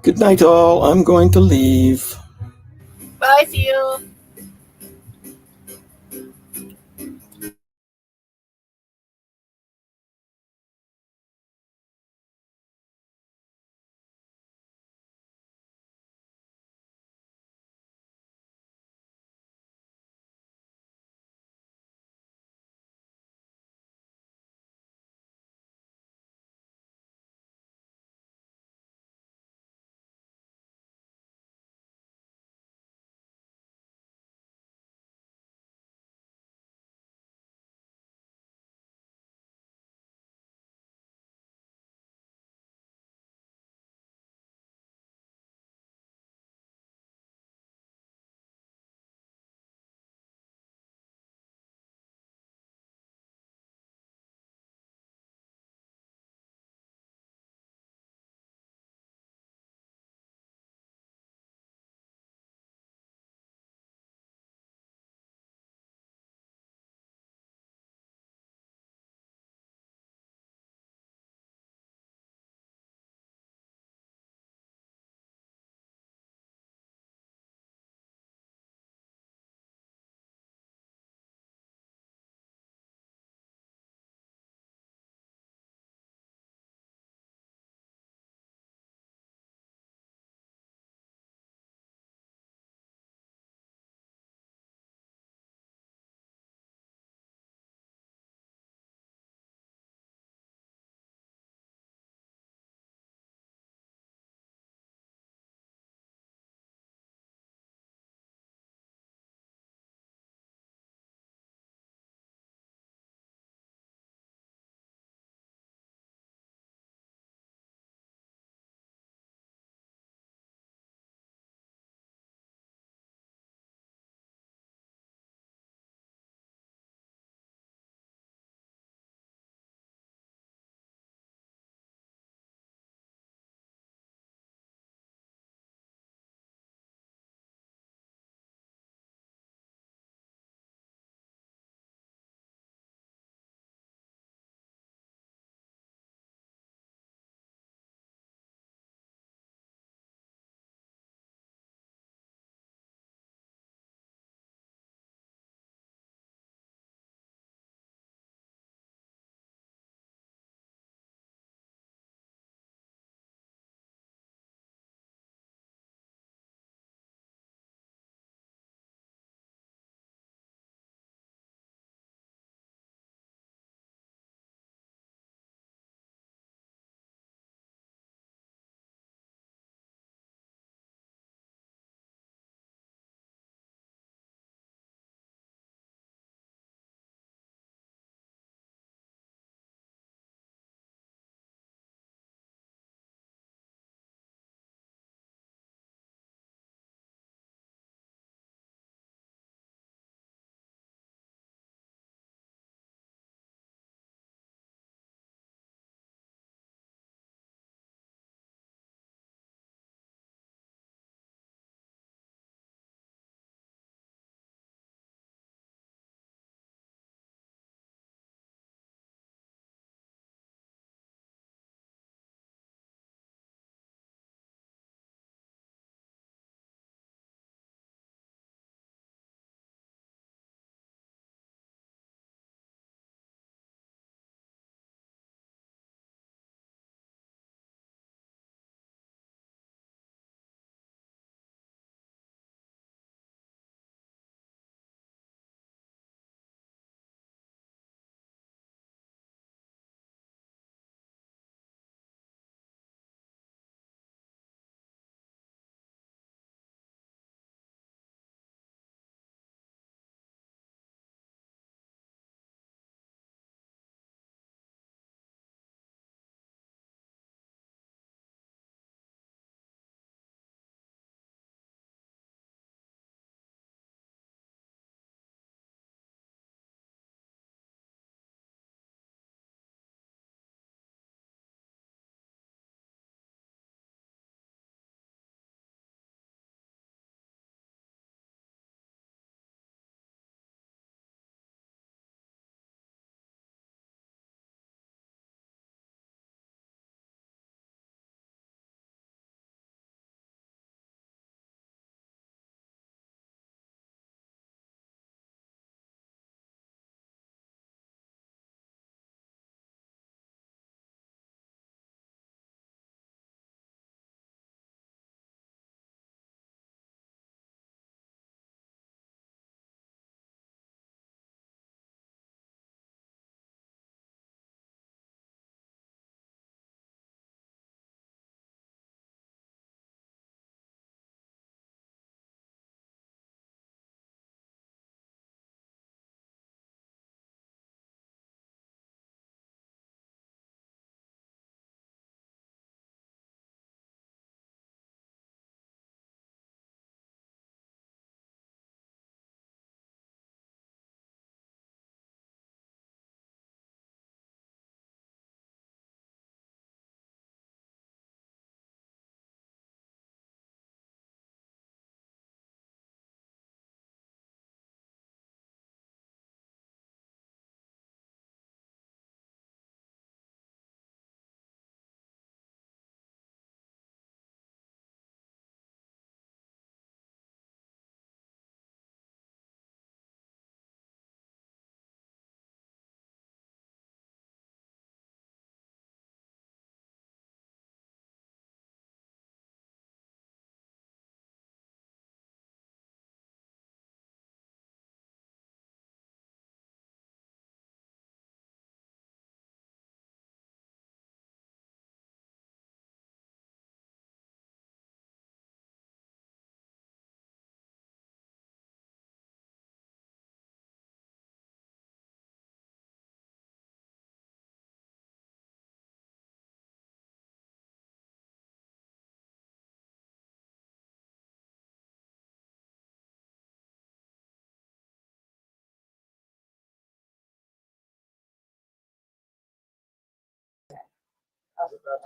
Speaker 10: Good night, all. I'm going to leave.
Speaker 7: Bye, Theo.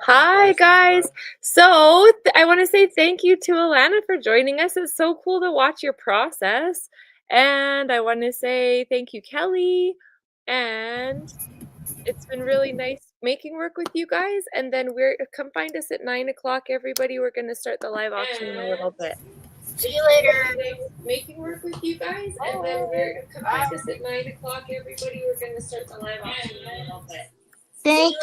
Speaker 12: Hi guys. So I want to say thank you to Alana for joining us. It's so cool to watch your process. And I want to say thank you, Kelly. And it's been really nice making work with you guys. And then come find us at 9 o'clock, everybody. We're gonna start the live auction in a little bit.
Speaker 7: See you later.
Speaker 12: Making work with you guys, and then come find us at 9 o'clock, everybody. We're gonna start the live auction in a little bit.
Speaker 11: Thank you.